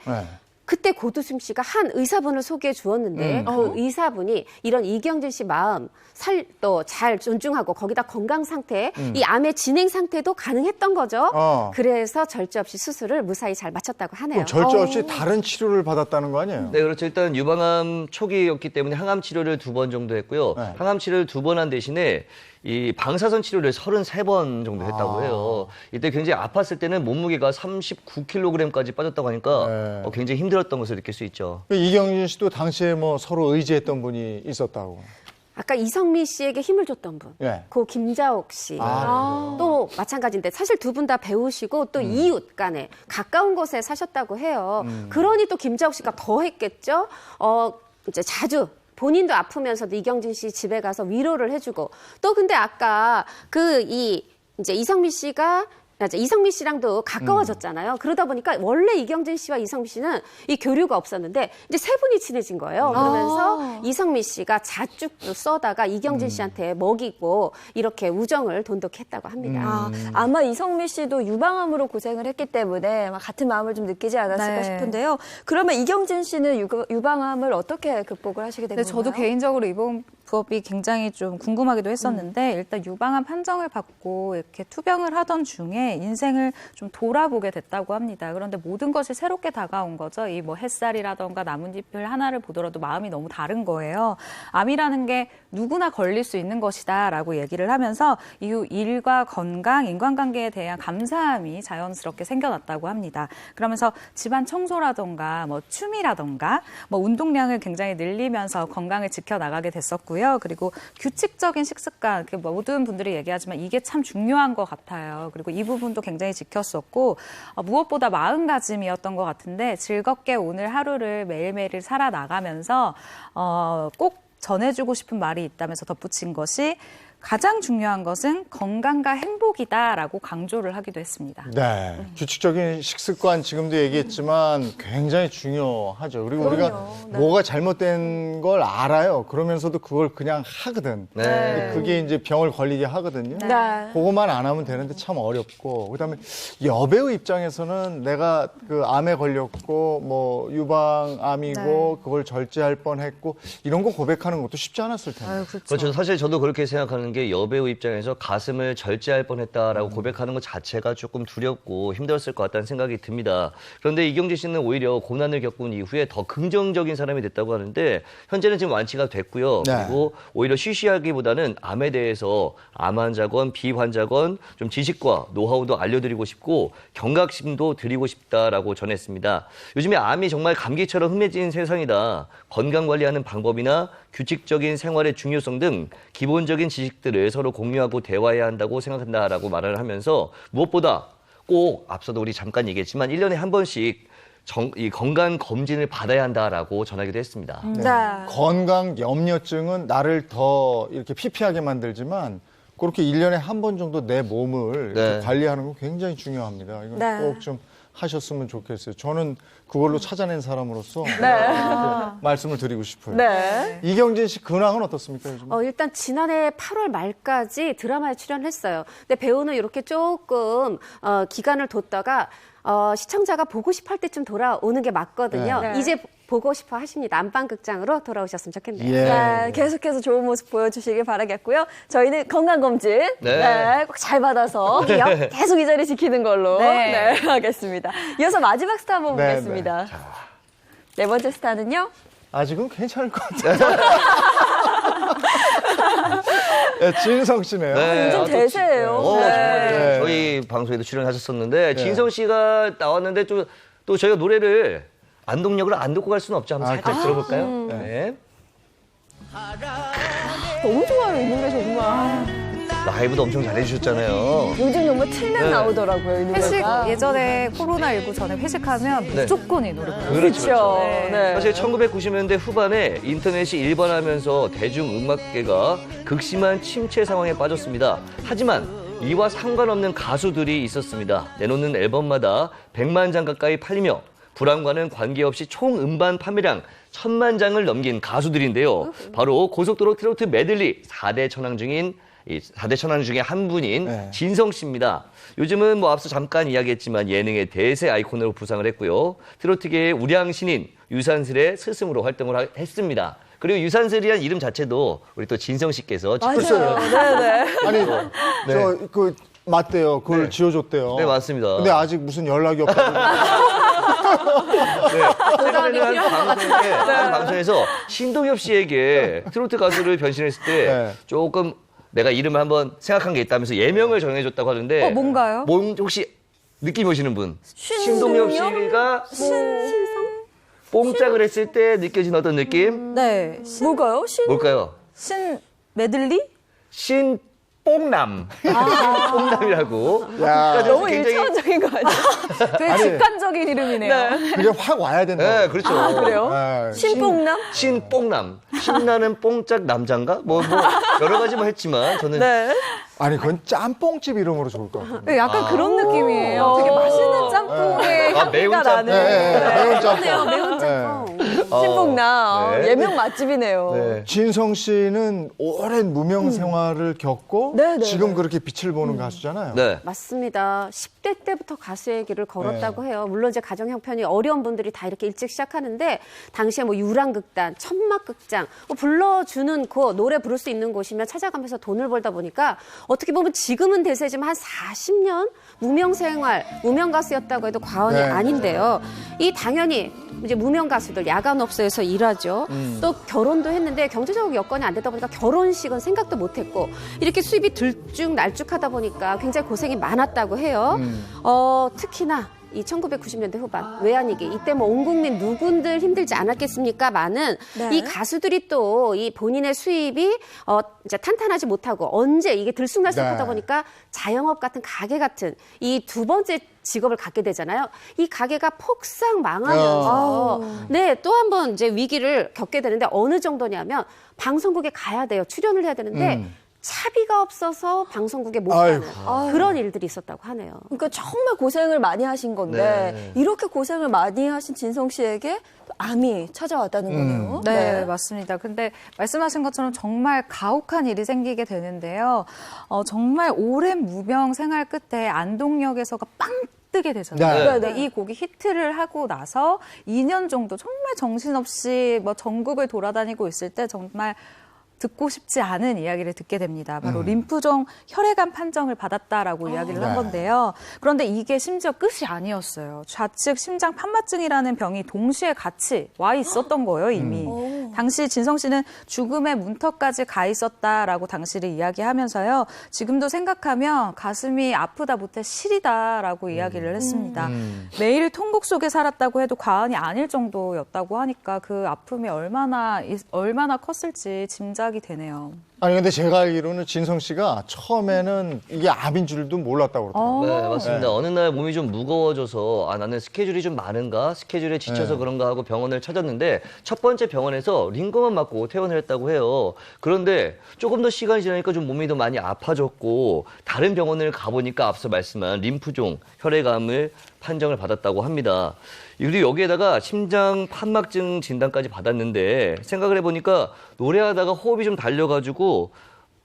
그때 고두심 씨가 한 의사분을 소개해 주었는데 그 의사분이 이런 이경진 씨 마음 또 잘 존중하고 거기다 건강 상태, 이 암의 진행 상태도 가능했던 거죠. 그래서 절제 없이 수술을 무사히 잘 마쳤다고 하네요.
그럼 절제 없이 다른 치료를 받았다는 거 아니에요?
네, 그렇죠. 일단 유방암 초기였기 때문에 항암 치료를 2번 정도 했고요. 항암 치료를 2번 한 대신에 이 방사선 치료를 33번 정도 했다고 해요. 이때 굉장히 아팠을 때는 몸무게가 39kg까지 빠졌다고 하니까 굉장히 힘들었던 것을 느낄 수 있죠.
이경진 씨도 당시에 뭐 서로 의지했던 분이 있었다고.
아까 이성미 씨에게 힘을 줬던 분, 고 김자옥 씨. 또 마찬가지인데 사실 두 분 다 배우시고 또 이웃 간에 가까운 곳에 사셨다고 해요. 그러니 또 김자옥 씨가 더 했겠죠. 이제 자주 본인도 아프면서도 이경진 씨 집에 가서 위로를 해주고 또 근데 아까 이제 이성미 씨랑도 가까워졌잖아요. 그러다 보니까 원래 이경진 씨와 이성미 씨는 이 교류가 없었는데 이제 세 분이 친해진 거예요. 그러면서 이성미 씨가 잣죽도 써다가 이경진 씨한테 먹이고 이렇게 우정을 돈독했다고 합니다.
아마 이성미 씨도 유방암으로 고생을 했기 때문에 같은 마음을 좀 느끼지 않았을까 싶은데요. 그러면 이경진 씨는 유방암을 어떻게 극복을 하시게 된 건가요?
저도 개인적으로 이 부분 부업이 굉장히 좀 궁금하기도 했었는데 일단 유방암 판정을 받고 이렇게 투병을 하던 중에 인생을 좀 돌아보게 됐다고 합니다. 그런데 모든 것이 새롭게 다가온 거죠. 이 뭐 햇살이라던가 나뭇잎을 하나를 보더라도 마음이 너무 다른 거예요. 암이라는 게 누구나 걸릴 수 있는 것이다라고 얘기를 하면서 이후 일과 건강, 인간관계에 대한 감사함이 자연스럽게 생겨났다고 합니다. 그러면서 집안 청소라던가 뭐 취미라던가 뭐 운동량을 굉장히 늘리면서 건강을 지켜나가게 됐었고요. 그리고 규칙적인 식습관, 모든 분들이 얘기하지만 이게 참 중요한 것 같아요. 그리고 이 부분도 굉장히 지켰었고 무엇보다 마음가짐이었던 것 같은데 즐겁게 오늘 하루를 매일매일 살아나가면서 꼭 전해주고 싶은 말이 있다면서 덧붙인 것이 가장 중요한 것은 건강과 행복이다라고 강조를 하기도 했습니다.
네, 규칙적인 식습관 지금도 얘기했지만 굉장히 중요하죠. 그리고 우리가
네.
뭐가 잘못된 걸 알아요. 그러면서도 그걸 그냥 하거든.
네.
근데 그게 이제 병을 걸리게 하거든요.
네.
그것만 안 하면 되는데 참 어렵고, 그다음에 여배우 입장에서는 내가 그 암에 걸렸고 뭐 유방암이고 그걸 절제할 뻔했고 이런 거 고백하는 것도 쉽지 않았을 텐데.
그렇죠. 사실 저도 그렇게 생각하는 게 여배우 입장에서 가슴을 절제할 뻔했다라고 고백하는 것 자체가 조금 두렵고 힘들었을 것 같다는 생각이 듭니다. 그런데 이경재 씨는 오히려 고난을 겪은 이후에 더 긍정적인 사람이 됐다고 하는데 현재는 지금 완치가 됐고요.
네.
그리고 오히려 쉬쉬하기보다는 암에 대해서 암 환자건 비환자건 좀 지식과 노하우도 알려드리고 싶고 경각심도 드리고 싶다라고 전했습니다. 요즘에 암이 정말 감기처럼 흔해진 세상이다. 건강관리하는 방법이나 규칙적인 생활의 중요성 등 기본적인 지식들을 서로 공유하고 대화해야 한다고 생각한다라고 말을 하면서 무엇보다 꼭 앞서도 우리 잠깐 얘기했지만 1년에 한 번씩 이 건강 검진을 받아야 한다라고 전하기도 했습니다.
네. 건강 염려증은 나를 더 이렇게 피폐하게 만들지만 그렇게 1년에 한 번 정도 내 몸을
네.
이렇게 관리하는 건 굉장히 중요합니다. 이건
네.
꼭 좀 하셨으면 좋겠어요. 저는 그걸로 찾아낸 사람으로서 말씀을 드리고 싶어요.
네.
이경진 씨 근황은 어떻습니까, 요즘?
일단 지난해 8월 말까지 드라마에 출연했어요. 근데 배우는 이렇게 조금 기간을 뒀다가 시청자가 보고 싶어 할 때쯤 돌아오는 게 맞거든요.
네.
이제 보고 싶어 하십니다. 안방극장으로 돌아오셨으면 좋겠네요.
예.
네, 계속해서 좋은 모습 보여주시길 바라겠고요. 저희는 건강검진 꼭 잘 받아서 계속 이 자리 지키는 걸로
네.
하겠습니다. 이어서 마지막 스타 한번
네,
보겠습니다.
네. 자,
네 번째 스타는요.
아직은 괜찮을 것 같아요. 네, 진성 씨네요.
요즘 대세예요.
정말
네.
저희 방송에도 출연하셨었는데 진성 씨가 나왔는데 또 저희가 노래를 안동역을 안 듣고 갈 수는 없죠. 한번 살짝 들어볼까요? 네.
너무 좋아요, 이 노래 정말.
라이브도 엄청 잘해주셨잖아요.
요즘 정말 틀면
네.
나오더라고요, 이
회식
노래가.
예전에 코로나19 전에 회식하면 무조건 이 노래 불렀어요.
그렇죠.
네.
네.
사실 1990년대 후반에 인터넷이 일반화하면서 대중음악계가 극심한 침체 상황에 빠졌습니다. 하지만 이와 상관없는 가수들이 있었습니다. 내놓는 앨범마다 100만 장 가까이 팔리며 불황과는 관계없이 총 음반 판매량 1000만 장을 넘긴 가수들인데요. 바로 고속도로 트로트 메들리 4대 천왕 중인 이 4대 천왕 중에 한 분인
네.
진성 씨입니다. 요즘은 뭐 앞서 잠깐 이야기했지만 예능의 대세 아이콘으로 부상을 했고요. 트로트계의 우량신인 유산슬의 스승으로 활동을 했습니다. 그리고 유산슬이란 이름 자체도 우리 또 진성 씨께서
맞아요. 네네.
아니, 저 맞대요. 그걸 지어줬대요.
네, 맞습니다.
근데 아직 무슨 연락이 없다고.
최근에는 한 방송에서 신동엽 씨에게 트로트 가수를 변신했을 때
네.
조금 내가 이름을 한번 생각한 게 있다면서 예명을 정해줬다고 하는데
뭔가요?
혹시 느낌 오시는 분? 신동엽 씨가 뽕짝을 했을 때 느껴진 어떤 느낌?
네.
뭐가요?
뭘까요?
신 메들리?
신뽕남. 뽕남이라고.
야,
너무
굉장히-
일차원적인 거 아니에요?
되게
아니.
직관적인 이름이네요.
그게 확 와야 된다.
네, 그렇죠.
그래요?
네.
신뽕남?
신뽕남. 신나는 뽕짝 남잔가? 뭐 여러 가지 뭐 했지만 저는
네.
아니, 그건 짬뽕집 이름으로 좋을 것 같아요.
네, 약간 그런 느낌이에요. 되게 맛있는 짬뽕의
매운
향기가
짬뽕.
나는.
매운 짬뽕.
매운 짬뽕.
신봉나
네.
예명 맛집이네요.
네.
진성 씨는 오랜 무명 생활을 겪고
네, 네,
지금
네.
그렇게 빛을 보는 가수잖아요.
네.
맞습니다. 10대 때부터 가수의 길을 걸었다고 해요. 물론 이제 가정 형편이 어려운 분들이 다 이렇게 일찍 시작하는데 당시에 뭐 유랑극단, 천막극장, 뭐 불러주는 곳, 노래 부를 수 있는 곳이면 찾아가면서 돈을 벌다 보니까 어떻게 보면 지금은 대세지만 한 40년 무명 생활, 무명 가수였다고 해도 과언이
네.
아닌데요. 이 당연히 이제 무명 가수들 야간업소에서 일하죠. 또 결혼도 했는데 경제적으로 여건이 안 되다 보니까 결혼식은 생각도 못했고 이렇게 수입이 들쭉날쭉하다 보니까 굉장히 고생이 많았다고 해요. 특히나 이 1990년대 후반 외환위기 이때 뭐 온 국민 누군들 힘들지 않았겠습니까? 많은
네.
이 가수들이 또 이 본인의 수입이 이제 탄탄하지 못하고 언제 이게 들쑥날쑥하다
네.
보니까 자영업 같은 가게 같은 이 두 번째 직업을 갖게 되잖아요. 이 가게가 폭삭 망하면서 네, 또 한 번 이제 위기를 겪게 되는데 어느 정도냐면 방송국에 가야 돼요. 출연을 해야 되는데 차비가 없어서 방송국에 못 가는 그런 일들이 있었다고 하네요.
그러니까 정말 고생을 많이 하신 건데
네.
이렇게 고생을 많이 하신 진성 씨에게 암이 찾아왔다는 거네요.
네, 맞습니다. 근데 말씀하신 것처럼 정말 가혹한 일이 생기게 되는데요. 정말 오랜 무명 생활 끝에 안동역에서가 빵 뜨게 되잖아요.
네.
근데 이 곡이 히트를 하고 나서 2년 정도 정말 정신없이 뭐 전국을 돌아다니고 있을 때 정말 듣고 싶지 않은 이야기를 듣게 됩니다. 바로 림프종 혈액암 판정을 받았다라고 이야기를 한
네.
건데요. 그런데 이게 심지어 끝이 아니었어요. 좌측 심장 판마증이라는 병이 동시에 같이 와 있었던 거예요, 이미. 당시 진성 씨는 죽음의 문턱까지 가 있었다라고 당시를 이야기하면서요. 지금도 생각하면 가슴이 아프다 못해 시리다라고 이야기를 했습니다. 매일 통곡 속에 살았다고 해도 과언이 아닐 정도였다고 하니까 그 아픔이 얼마나 컸을지 짐작이 되네요.
아니 근데 제가 알기로는 진성 씨가 처음에는 이게 암인 줄도 몰랐다고 그러더라고요.
네, 맞습니다. 어느 날 몸이 좀 무거워져서 나는 스케줄이 좀 많은가? 스케줄에 지쳐서 그런가 하고 병원을 찾았는데 첫 번째 병원에서 링거만 맞고 퇴원을 했다고 해요. 그런데 조금 더 시간이 지나니까 좀 몸이 더 많이 아파졌고 다른 병원을 가보니까 앞서 말씀한 림프종 혈액암을 판정을 받았다고 합니다. 그리고 여기에다가 심장 판막증 진단까지 받았는데 생각을 해보니까 노래하다가 호흡이 좀 달려가지고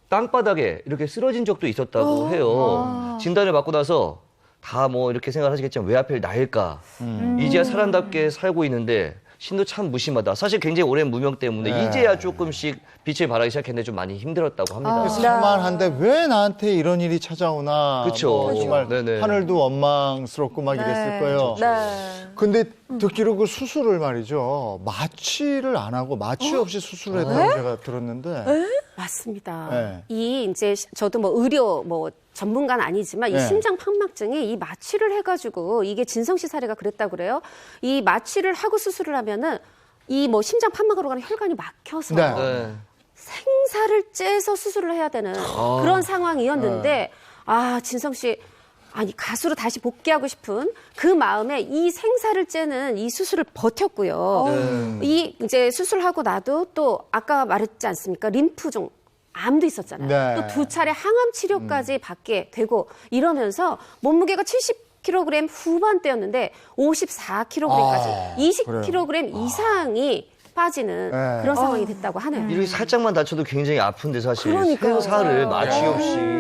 땅바닥에 이렇게 쓰러진 적도 있었다고 해요. 진단을 받고 나서 다 뭐 이렇게 생각하시겠지만 왜 하필 나일까? 이제야 사람답게 살고 있는데 신도 참 무심하다. 사실 굉장히 오랜 무명 때문에
네.
이제야 조금씩 빛을 발하기 시작했는데 좀 많이 힘들었다고 합니다.
살만한데 왜 나한테 이런 일이 찾아오나.
그쵸.
뭐 정말
네네.
하늘도 원망스럽고 막 이랬을 거예요.
네.
근데 듣기로 그 수술을 말이죠. 마취를 안 하고 마취 없이 수술을 했다고 제가 들었는데.
맞습니다.
네.
이 이제 저도 뭐 의료 뭐 전문가는 아니지만 이
네.
심장 판막증이 이 마취를 해가지고 이게 진성 씨 사례가 그랬다고 그래요. 이 마취를 하고 수술을 하면은 이 뭐 심장 판막으로 가는 혈관이 막혀서
네.
네.
생사를 째서 수술을 해야 되는 그런 상황이었는데 진성 씨 아니 가수로 다시 복귀하고 싶은 그 마음에 이 생사를 째는 이 수술을 버텼고요. 이 이제 수술하고 나도 또 아까 말했지 않습니까? 림프종 암도 있었잖아요.
네.
또 두 차례 항암 치료까지 받게 되고 이러면서 몸무게가 70kg 후반대였는데 54kg까지 20kg 이상이 빠지는
네.
그런 상황이 됐다고 하네요.
이렇게 살짝만 다쳐도 굉장히 아픈데 사실
그러니까요.
생사를 마취 없이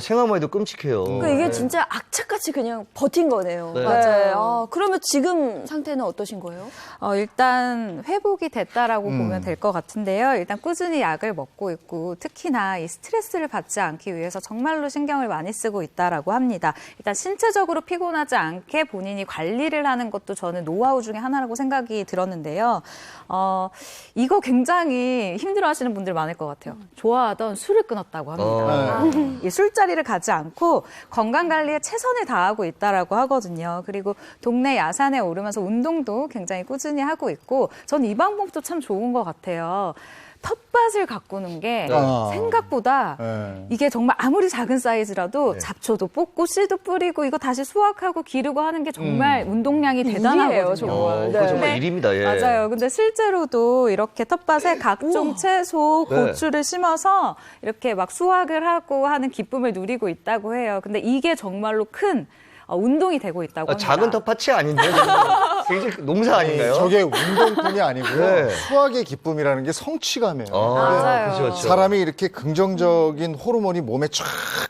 생각만 해도 끔찍해요.
그러니까 이게 진짜 악착같이 그냥 버틴 거네요.
네.
맞아요. 그러면 지금 상태는 어떠신 거예요?
일단 회복이 됐다라고 보면 될 것 같은데요. 일단 꾸준히 약을 먹고 있고 특히나 이 스트레스를 받지 않기 위해서 정말로 신경을 많이 쓰고 있다라고 합니다. 일단 신체적으로 피곤하지 않게 본인이 관리를 하는 것도 저는 노하우 중에 하나라고 생각이 들었는데요. 이거 굉장히 힘들어하시는 분들 많을 것 같아요. 좋아하던 술을 끊었다고 합니다. 이 술자리를 가지 않고 건강관리에 최선을 다하고 있다라고 하거든요. 그리고 동네 야산에 오르면서 운동도 굉장히 꾸준히 하고 있고 전 이 방법도 참 좋은 것 같아요. 텃밭을 가꾸는 게 생각보다 이게 정말 아무리 작은 사이즈라도 잡초도 뽑고 씨도 뿌리고 이거 다시 수확하고 기르고 하는 게 정말 운동량이 대단하거든요.
정말.
그거
네.
정말 일입니다. 예.
맞아요. 근데 실제로도 이렇게 텃밭에 각종 채소, 고추를 심어서 이렇게 막 수확을 하고 하는 기쁨을 누리고 있다고 해요. 근데 이게 정말로 큰 운동이 되고 있다고 합니다.
작은 텃밭이 아닌데 굉장히 농사 아닌가요?
저게 운동뿐이 아니고요.
네.
수학의 기쁨이라는 게 성취감이에요.
맞아요.
그렇죠.
사람이 이렇게 긍정적인 호르몬이 몸에 쫙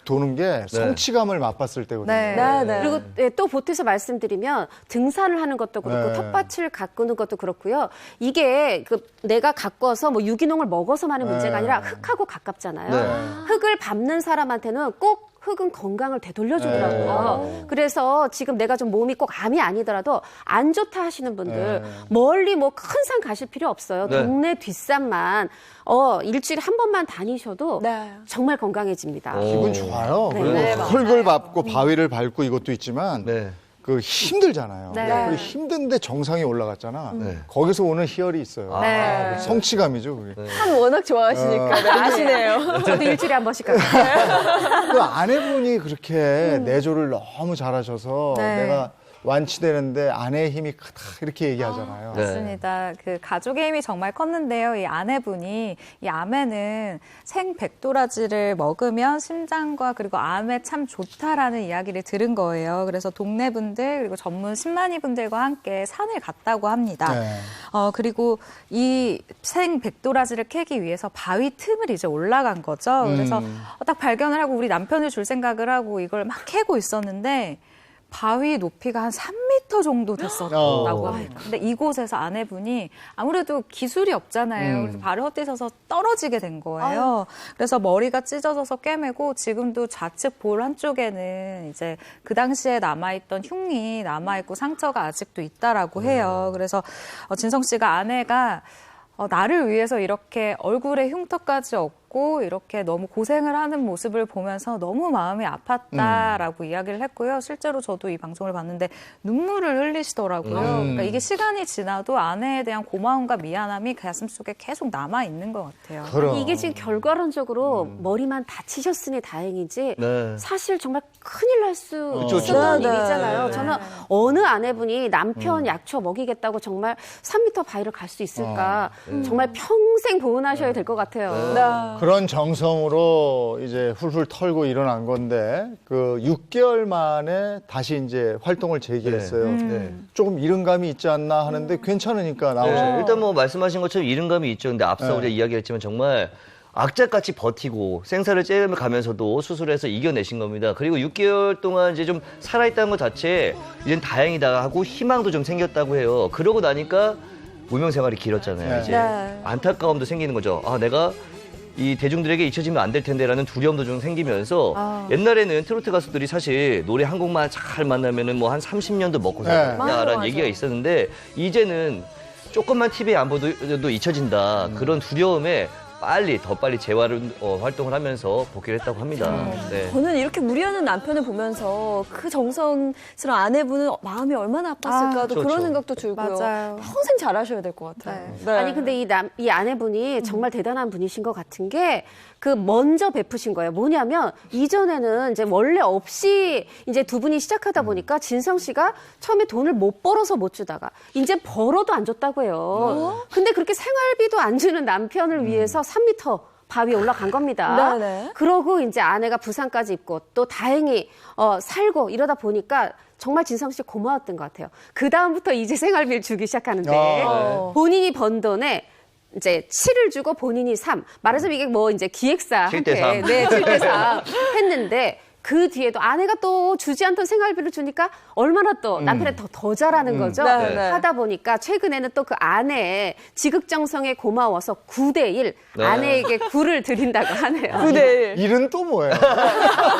도는 게 성취감을 맛봤을 때거든요.
네.
네.
그리고 또 보태서 말씀드리면 등산을 하는 것도 그렇고
네.
텃밭을 가꾸는 것도 그렇고요. 이게 내가 가꿔서 뭐 유기농을 먹어서만의 문제가 아니라 흙하고 가깝잖아요.
네.
흙을 밟는 사람한테는 꼭 흙은 건강을 되돌려주더라고요. 그래서 지금 내가 좀 몸이 꼭 암이 아니더라도 안 좋다 하시는 분들 멀리 뭐 큰 산 가실 필요 없어요.
네.
동네 뒷산만 일주일에 한 번만 다니셔도
네.
정말 건강해집니다.
기분 좋아요.
네.
그리고
네,
흙을 밟고 바위를 밟고 이것도 있지만
네.
그 힘들잖아요.
네.
그 힘든데 정상에 올라갔잖아.
네.
거기서 오는 희열이 있어요.
네.
성취감이죠, 그게.
산 워낙 좋아하시니까 네, 아시네요.
저도 일주일에 한 번씩 가요.
그 아내분이 그렇게 내조를 너무 잘하셔서
네.
내가 완치되는데 아내의 힘이 크다 이렇게 얘기하잖아요.
네.
맞습니다. 그 가족의 힘이 정말 컸는데요. 이 아내분이 이 암에는 생백도라지를 먹으면 심장과 그리고 암에 참 좋다라는 이야기를 들은 거예요. 그래서 동네 분들 그리고 전문 신만이 분들과 함께 산을 갔다고 합니다.
네.
그리고 이 생백도라지를 캐기 위해서 바위 틈을 이제 올라간 거죠. 그래서 딱 발견을 하고 우리 남편을 줄 생각을 하고 이걸 막 캐고 있었는데 바위 높이가 한 3m 정도 됐었다고 합니다. 근데 이곳에서 아내분이 아무래도 기술이 없잖아요. 그래서 발을 헛디뎌서 떨어지게 된 거예요. 그래서 머리가 찢어져서 꿰매고 지금도 좌측 볼 한쪽에는 이제 그 당시에 남아있던 흉이 남아있고 상처가 아직도 있다라고 해요. 그래서 진성 씨가 아내가 나를 위해서 이렇게 얼굴에 흉터까지 없고 이렇게 너무 고생을 하는 모습을 보면서 너무 마음이 아팠다라고 이야기를 했고요. 실제로 저도 이 방송을 봤는데 눈물을 흘리시더라고요. 그러니까 이게 시간이 지나도 아내에 대한 고마움과 미안함이 가슴속에 계속 남아있는 것 같아요.
그럼.
이게 지금 결과론적으로 머리만 다치셨으니 다행이지
네.
사실 정말 큰일 날 수
그쵸,
있었던
그쵸.
일이잖아요.
네.
저는 어느 아내분이 남편 약초 먹이겠다고 정말 3m 바위를 갈 수 있을까 정말 평생 보은하셔야 될 것 같아요.
그런 정성으로 이제 훌훌 털고 일어난 건데 그 6개월 만에 다시 이제 활동을 재개했어요.
네.
조금 이른감이 있지 않나 하는데 괜찮으니까 나오셔요.
네. 일단 뭐 말씀하신 것처럼 이른감이 있죠. 근데 앞서
네.
우리가 이야기했지만 정말 악착같이 버티고 생사를 째가면서도 수술해서 이겨내신 겁니다. 그리고 6개월 동안 이제 좀 살아있다는 것 자체에 이젠 다행이다 하고 희망도 좀 생겼다고 해요. 그러고 나니까 무명 생활이 길었잖아요.
네.
이제
네.
안타까움도 생기는 거죠. 아, 내가 이 대중들에게 잊혀지면 안 될 텐데라는 두려움도 좀 생기면서 옛날에는 트로트 가수들이 사실 노래 한 곡만 잘 만나면은 뭐 한 30년도 먹고
네.
살았다라는
맞아.
얘기가 있었는데 이제는 조금만 TV에 안 보도 잊혀진다 그런 두려움에 더 빨리 활동을 하면서 복귀를 했다고 합니다. 네.
저는 이렇게 무리하는 남편을 보면서 그 정성스러운 아내분은 마음이 얼마나 아팠을까 또
그렇죠.
그런 생각도 들고요.
맞아요.
평생 잘하셔야 될 것 같아요. 네.
아니 근데 이 아내분이 정말 대단한 분이신 것 같은 게 그 먼저 베푸신 거예요. 뭐냐면 이전에는 이제 원래 없이 이제 두 분이 시작하다 보니까 진성 씨가 처음에 돈을 못 벌어서 못 주다가 이제 벌어도 안 줬다고 해요. 근데 그렇게 생활비도 안 주는 남편을 위해서 3m 바위에 올라간 겁니다.
네네.
그러고 이제 아내가 부상까지 입고 또 다행히 살고 이러다 보니까 정말 진성 씨 고마웠던 것 같아요. 그 다음부터 이제 생활비를 주기 시작하는데 본인이 번 돈에 이제 7을 주고 본인이 3. 말하자면 이게 뭐 이제 기획사한테
7대 3.
네, 7대 3 했는데 그 뒤에도 아내가 또 주지 않던 생활비를 주니까 얼마나 또 남편이 더 잘하는 거죠.
네, 네.
하다 보니까 최근에는 또 그 아내의 지극정성에 고마워서 9대1
네.
아내에게 9를 드린다고 하네요.
9대1.
일은 또 뭐예요?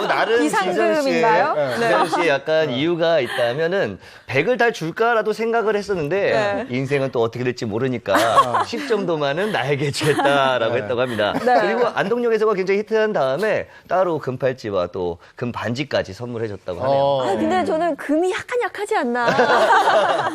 나름
비상금인가요?
진성 씨의 약간 이유가 있다면은 100을 다 줄까라도 생각을 했었는데 인생은 또 어떻게 될지 모르니까 10 정도만은 나에게 주겠다라고 했다고 합니다. 그리고 안동역에서가 굉장히 히트한 다음에 따로 금팔찌와 또 금반지까지 선물해줬다고 하네요.
아, 근데 저는 금이 약간 약하지 않나.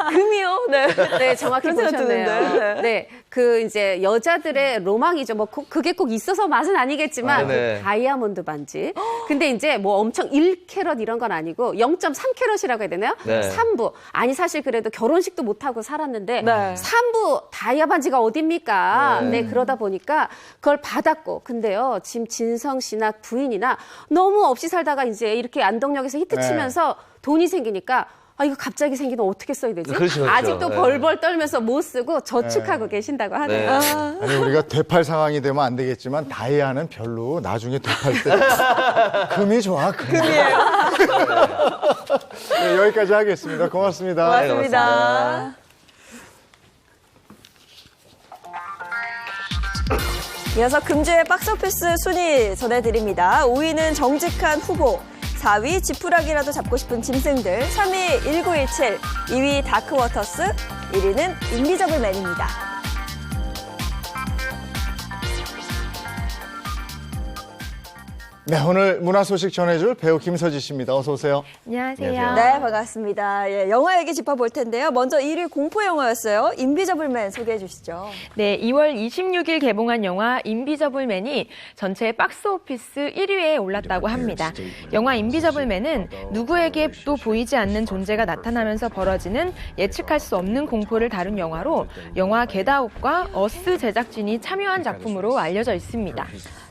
금이요? 네.
네, 정확히
그런 생각
보셨네요.
드는데.
네, 그 이제 여자들의 로망이죠. 뭐 그게 꼭 있어서 맛은 아니겠지만
네.
그 다이아몬드 반지. 근데 이제 뭐 엄청 1캐럿 이런 건 아니고 0.3캐럿이라고 해야 되나요?
네.
3부. 아니 사실 그래도 결혼식도 못 하고 살았는데
네.
3부 다이아 반지가 어딥니까? 네, 그러다 보니까 그걸 받았고. 근데요, 지금 진성 씨나 부인이나 너무 없이 살다가 이제 이렇게 안동역에서 히트 치면서 돈이 생기니까 이거 갑자기 생기면 어떻게 써야 되지?
그렇죠, 그렇죠.
아직도
네.
벌벌 떨면서 못 쓰고 저축하고 계신다고 하네요.
아니 우리가 되팔 상황이 되면 안 되겠지만 다이아는 별로 나중에 되팔 때 금이 좋아. 금이에요. 네, 여기까지 하겠습니다. 고맙습니다.
고맙습니다. 이어서 금주의 박스오피스 순위 전해드립니다. 5위는 정직한 후보, 4위 지푸라기라도 잡고 싶은 짐승들, 3위 1917, 2위 다크워터스, 1위는 인비저블맨입니다.
네, 오늘 문화 소식 전해줄 배우 김서지 씨입니다. 어서 오세요.
안녕하세요.
네, 반갑습니다. 예, 영화 얘기 짚어볼 텐데요. 먼저 1위 공포 영화였어요. 인비저블맨 소개해 주시죠.
네, 2월 26일 개봉한 영화 인비저블맨이 전체 박스오피스 1위에 올랐다고 합니다. 영화 인비저블맨은 누구에게도 보이지 않는 존재가 나타나면서 벌어지는 예측할 수 없는 공포를 다룬 영화로 영화 겟아웃과 어스 제작진이 참여한 작품으로 알려져 있습니다.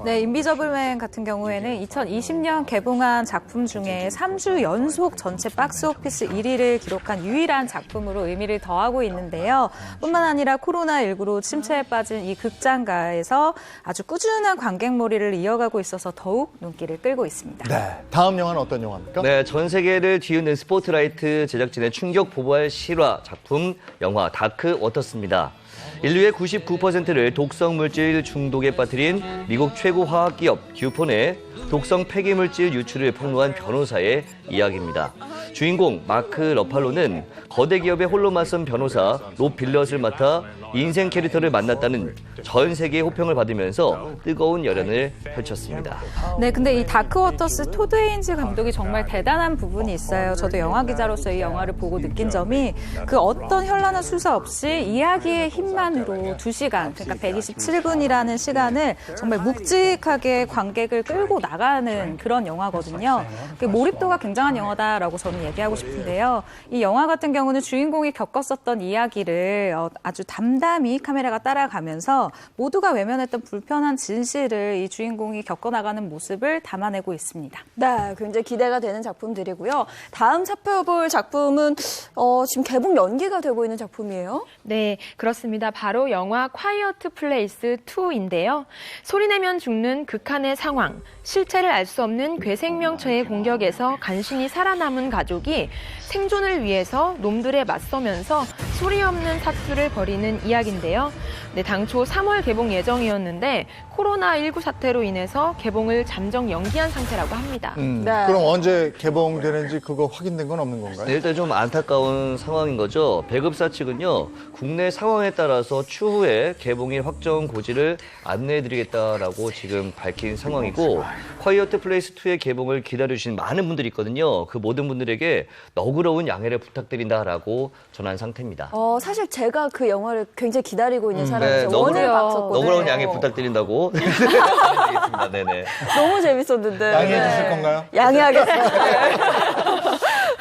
네, 인비저블맨 같은 경우에는 2020년 개봉한 작품 중에 3주 연속 전체 박스오피스 1위를 기록한 유일한 작품으로 의미를 더하고 있는데요. 뿐만 아니라 코로나19로 침체에 빠진 이 극장가에서 아주 꾸준한 관객몰이를 이어가고 있어서 더욱 눈길을 끌고 있습니다.
네, 다음 영화는 어떤 영화입니까?
네, 전 세계를 뒤흔든 스포트라이트 제작진의 충격 보발 실화 작품 영화 다크 워터스입니다. 인류의 99%를 독성 물질 중독에 빠뜨린 미국 최고 화학기업 듀폰의 독성 폐기물질 유출을 폭로한 변호사의 이야기입니다. 주인공 마크 러팔로는 거대 기업의 홀로 맞선 변호사 로 빌럿을 맡아 인생 캐릭터를 만났다는 전 세계의 호평을 받으면서 뜨거운 열연을 펼쳤습니다.
네, 근데 이 다크워터스 토드 헤인즈 감독이 정말 대단한 부분이 있어요. 저도 영화 기자로서 이 영화를 보고 느낀 점이 그 어떤 현란한 수사 없이 이야기의 힘만으로 2시간, 그러니까 127분이라는 시간을 정말 묵직하게 관객을 끌고 나가는 그런 영화거든요. 몰입도가 굉장한 영화다라고 저는 얘기하고 싶은데요. 이 영화 같은 경우는 주인공이 겪었었던 이야기를 아주 담담히 카메라가 따라가면서 모두가 외면했던 불편한 진실을 이 주인공이 겪어나가는 모습을 담아내고 있습니다.
네, 굉장히 기대가 되는 작품들이고요. 다음 살펴볼 작품은 지금 개봉 연기가 되고 있는 작품이에요.
네, 그렇습니다. 바로 영화 콰이어트 플레이스 2인데요. 소리내면 죽는 극한의 상황, 실체를 알 수 없는 괴생명체의 공격에서 간신히 살아남은 가족이 생존을 위해서 놈들에 맞서면서 소리 없는 사투를 벌이는 이야기인데요. 네, 당초 3월 개봉 예정이었는데 코로나19 사태로 인해서 개봉을 잠정 연기한 상태라고 합니다.
네.
그럼 언제 개봉되는지 그거 확인된 건 없는 건가요?
네, 일단 좀 안타까운 상황인 거죠. 배급사 측은요, 국내 상황에 따라서 추후에 개봉일 확정 고지를 안내해드리겠다라고 지금 밝힌 상황이고, 콰이어트 플레이스 2의 개봉을 기다려주신 많은 분들이 있거든요. 그 모든 분들에게 너그러운 양해를 부탁드린다라고 전한 상태입니다.
사실 제가 그 영화를 굉장히 기다리고 있는 사람이죠.
네,
원을 봤었거든요.
너그러운 양해 부탁드린다고. 알겠습니다. 네네.
너무 재밌었는데.
양해해 주실 건가요?
양해하겠습니다.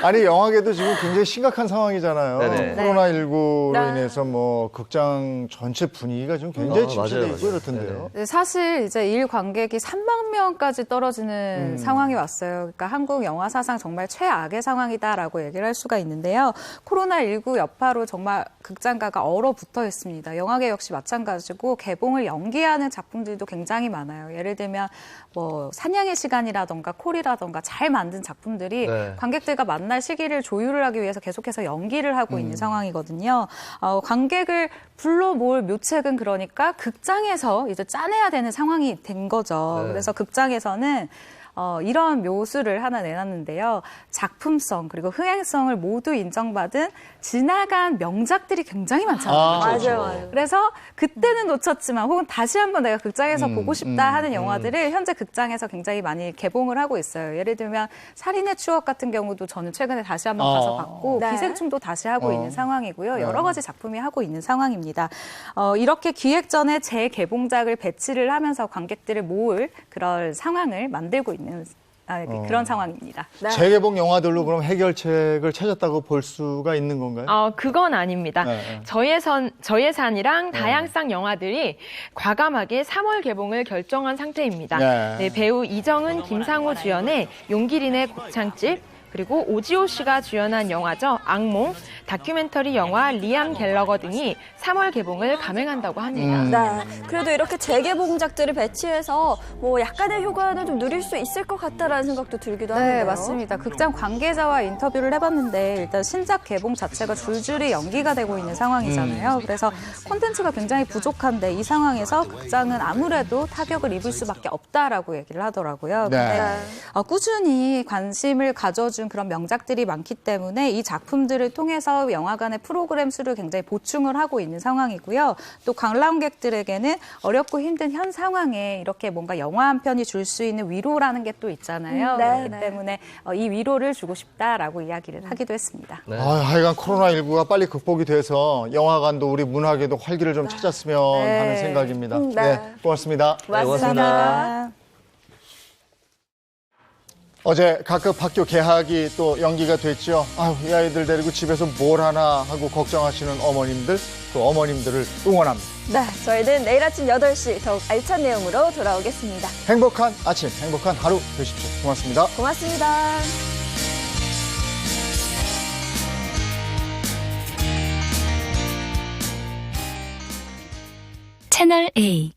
아니 영화계도 지금 굉장히 심각한 상황이잖아요.
네네.
코로나19로
네.
인해서 뭐 극장 전체 분위기가 좀 굉장히
맞아요,
침체돼 있고
맞아요.
이렇던데요.
네, 사실 이제 일 관객이 3만 명까지 떨어지는 상황이 왔어요. 그러니까 한국 영화 사상 정말 최악의 상황이다라고 얘기를 할 수가 있는데요. 코로나19 여파로 정말 극장가가 얼어붙어 있습니다. 영화계 역시 마찬가지고 개봉을 연기하는 작품들도 굉장히 많아요. 예를 들면 뭐 사냥의 시간이라던가 콜이라던가 잘 만든 작품들이
네.
관객들과 만날 시기를 조율을 하기 위해서 계속해서 연기를 하고 있는 상황이거든요. 관객을 불러 모을 묘책은 그러니까 극장에서 이제 짜내야 되는 상황이 된 거죠.
네.
그래서 극장에서는 이런 묘수를 하나 내놨는데요. 작품성 그리고 흥행성을 모두 인정받은 지나간 명작들이 굉장히 많잖아요.
맞아요.
그래서 그때는 놓쳤지만 혹은 다시 한번 내가 극장에서 보고 싶다 하는 영화들을 현재 극장에서 굉장히 많이 개봉을 하고 있어요. 예를 들면 살인의 추억 같은 경우도 저는 최근에 다시 한번 가서 봤고
네.
기생충도 다시 하고 있는 상황이고요. 여러 가지 작품이 하고 있는 상황입니다. 이렇게 기획 전에 재개봉작을 배치를 하면서 관객들을 모을 그런 상황을 만들고 있는 그런 상황입니다.
네.
재개봉 영화들로 그럼 해결책을 찾았다고 볼 수가 있는 건가요?
그건 아닙니다.
네.
저예산이랑 다양상 영화들이 과감하게 3월 개봉을 결정한 상태입니다.
네.
네, 배우 이정은, 김상호 주연의 용기린의 곱창집, 그리고 오지호 씨가 주연한 영화죠. 악몽, 다큐멘터리 영화 리암 갤러거 등이 3월 개봉을 감행한다고 합니다.
네. 그래도 이렇게 재개봉작들을 배치해서 뭐 약간의 효과는 좀 누릴 수 있을 것 같다라는 생각도 들기도 하는데요.
네, 맞습니다. 극장 관계자와 인터뷰를 해봤는데 일단 신작 개봉 자체가 줄줄이 연기가 되고 있는 상황이잖아요. 그래서 콘텐츠가 굉장히 부족한데 이 상황에서 극장은 아무래도 타격을 입을 수밖에 없다라고 얘기를 하더라고요.
네.
근데 꾸준히 관심을 가져준 그런 명작들이 많기 때문에 이 작품들을 통해서 영화관의 프로그램 수를 굉장히 보충을 하고 있는 상황이고요. 또 관람객들에게는 어렵고 힘든 현 상황에 이렇게 뭔가 영화 한 편이 줄 수 있는 위로라는 게 또 있잖아요.
네,
그렇기
네.
때문에 이 위로를 주고 싶다라고 이야기를 하기도 했습니다.
네.
하여간 코로나19가 빨리 극복이 돼서 영화관도 우리 문화계도 활기를 좀 찾았으면
네.
하는 생각입니다.
네.
네, 고맙습니다.
맞습니다.
어제 각급 학교 개학이 또 연기가 됐죠. 아유, 이 아이들 데리고 집에서 뭘 하나 하고 걱정하시는 어머님들, 그 어머님들을 응원합니다.
네, 저희는 내일 아침 8시 더욱 알찬 내용으로 돌아오겠습니다.
행복한 아침, 행복한 하루 되십시오. 고맙습니다.
고맙습니다.
채널 A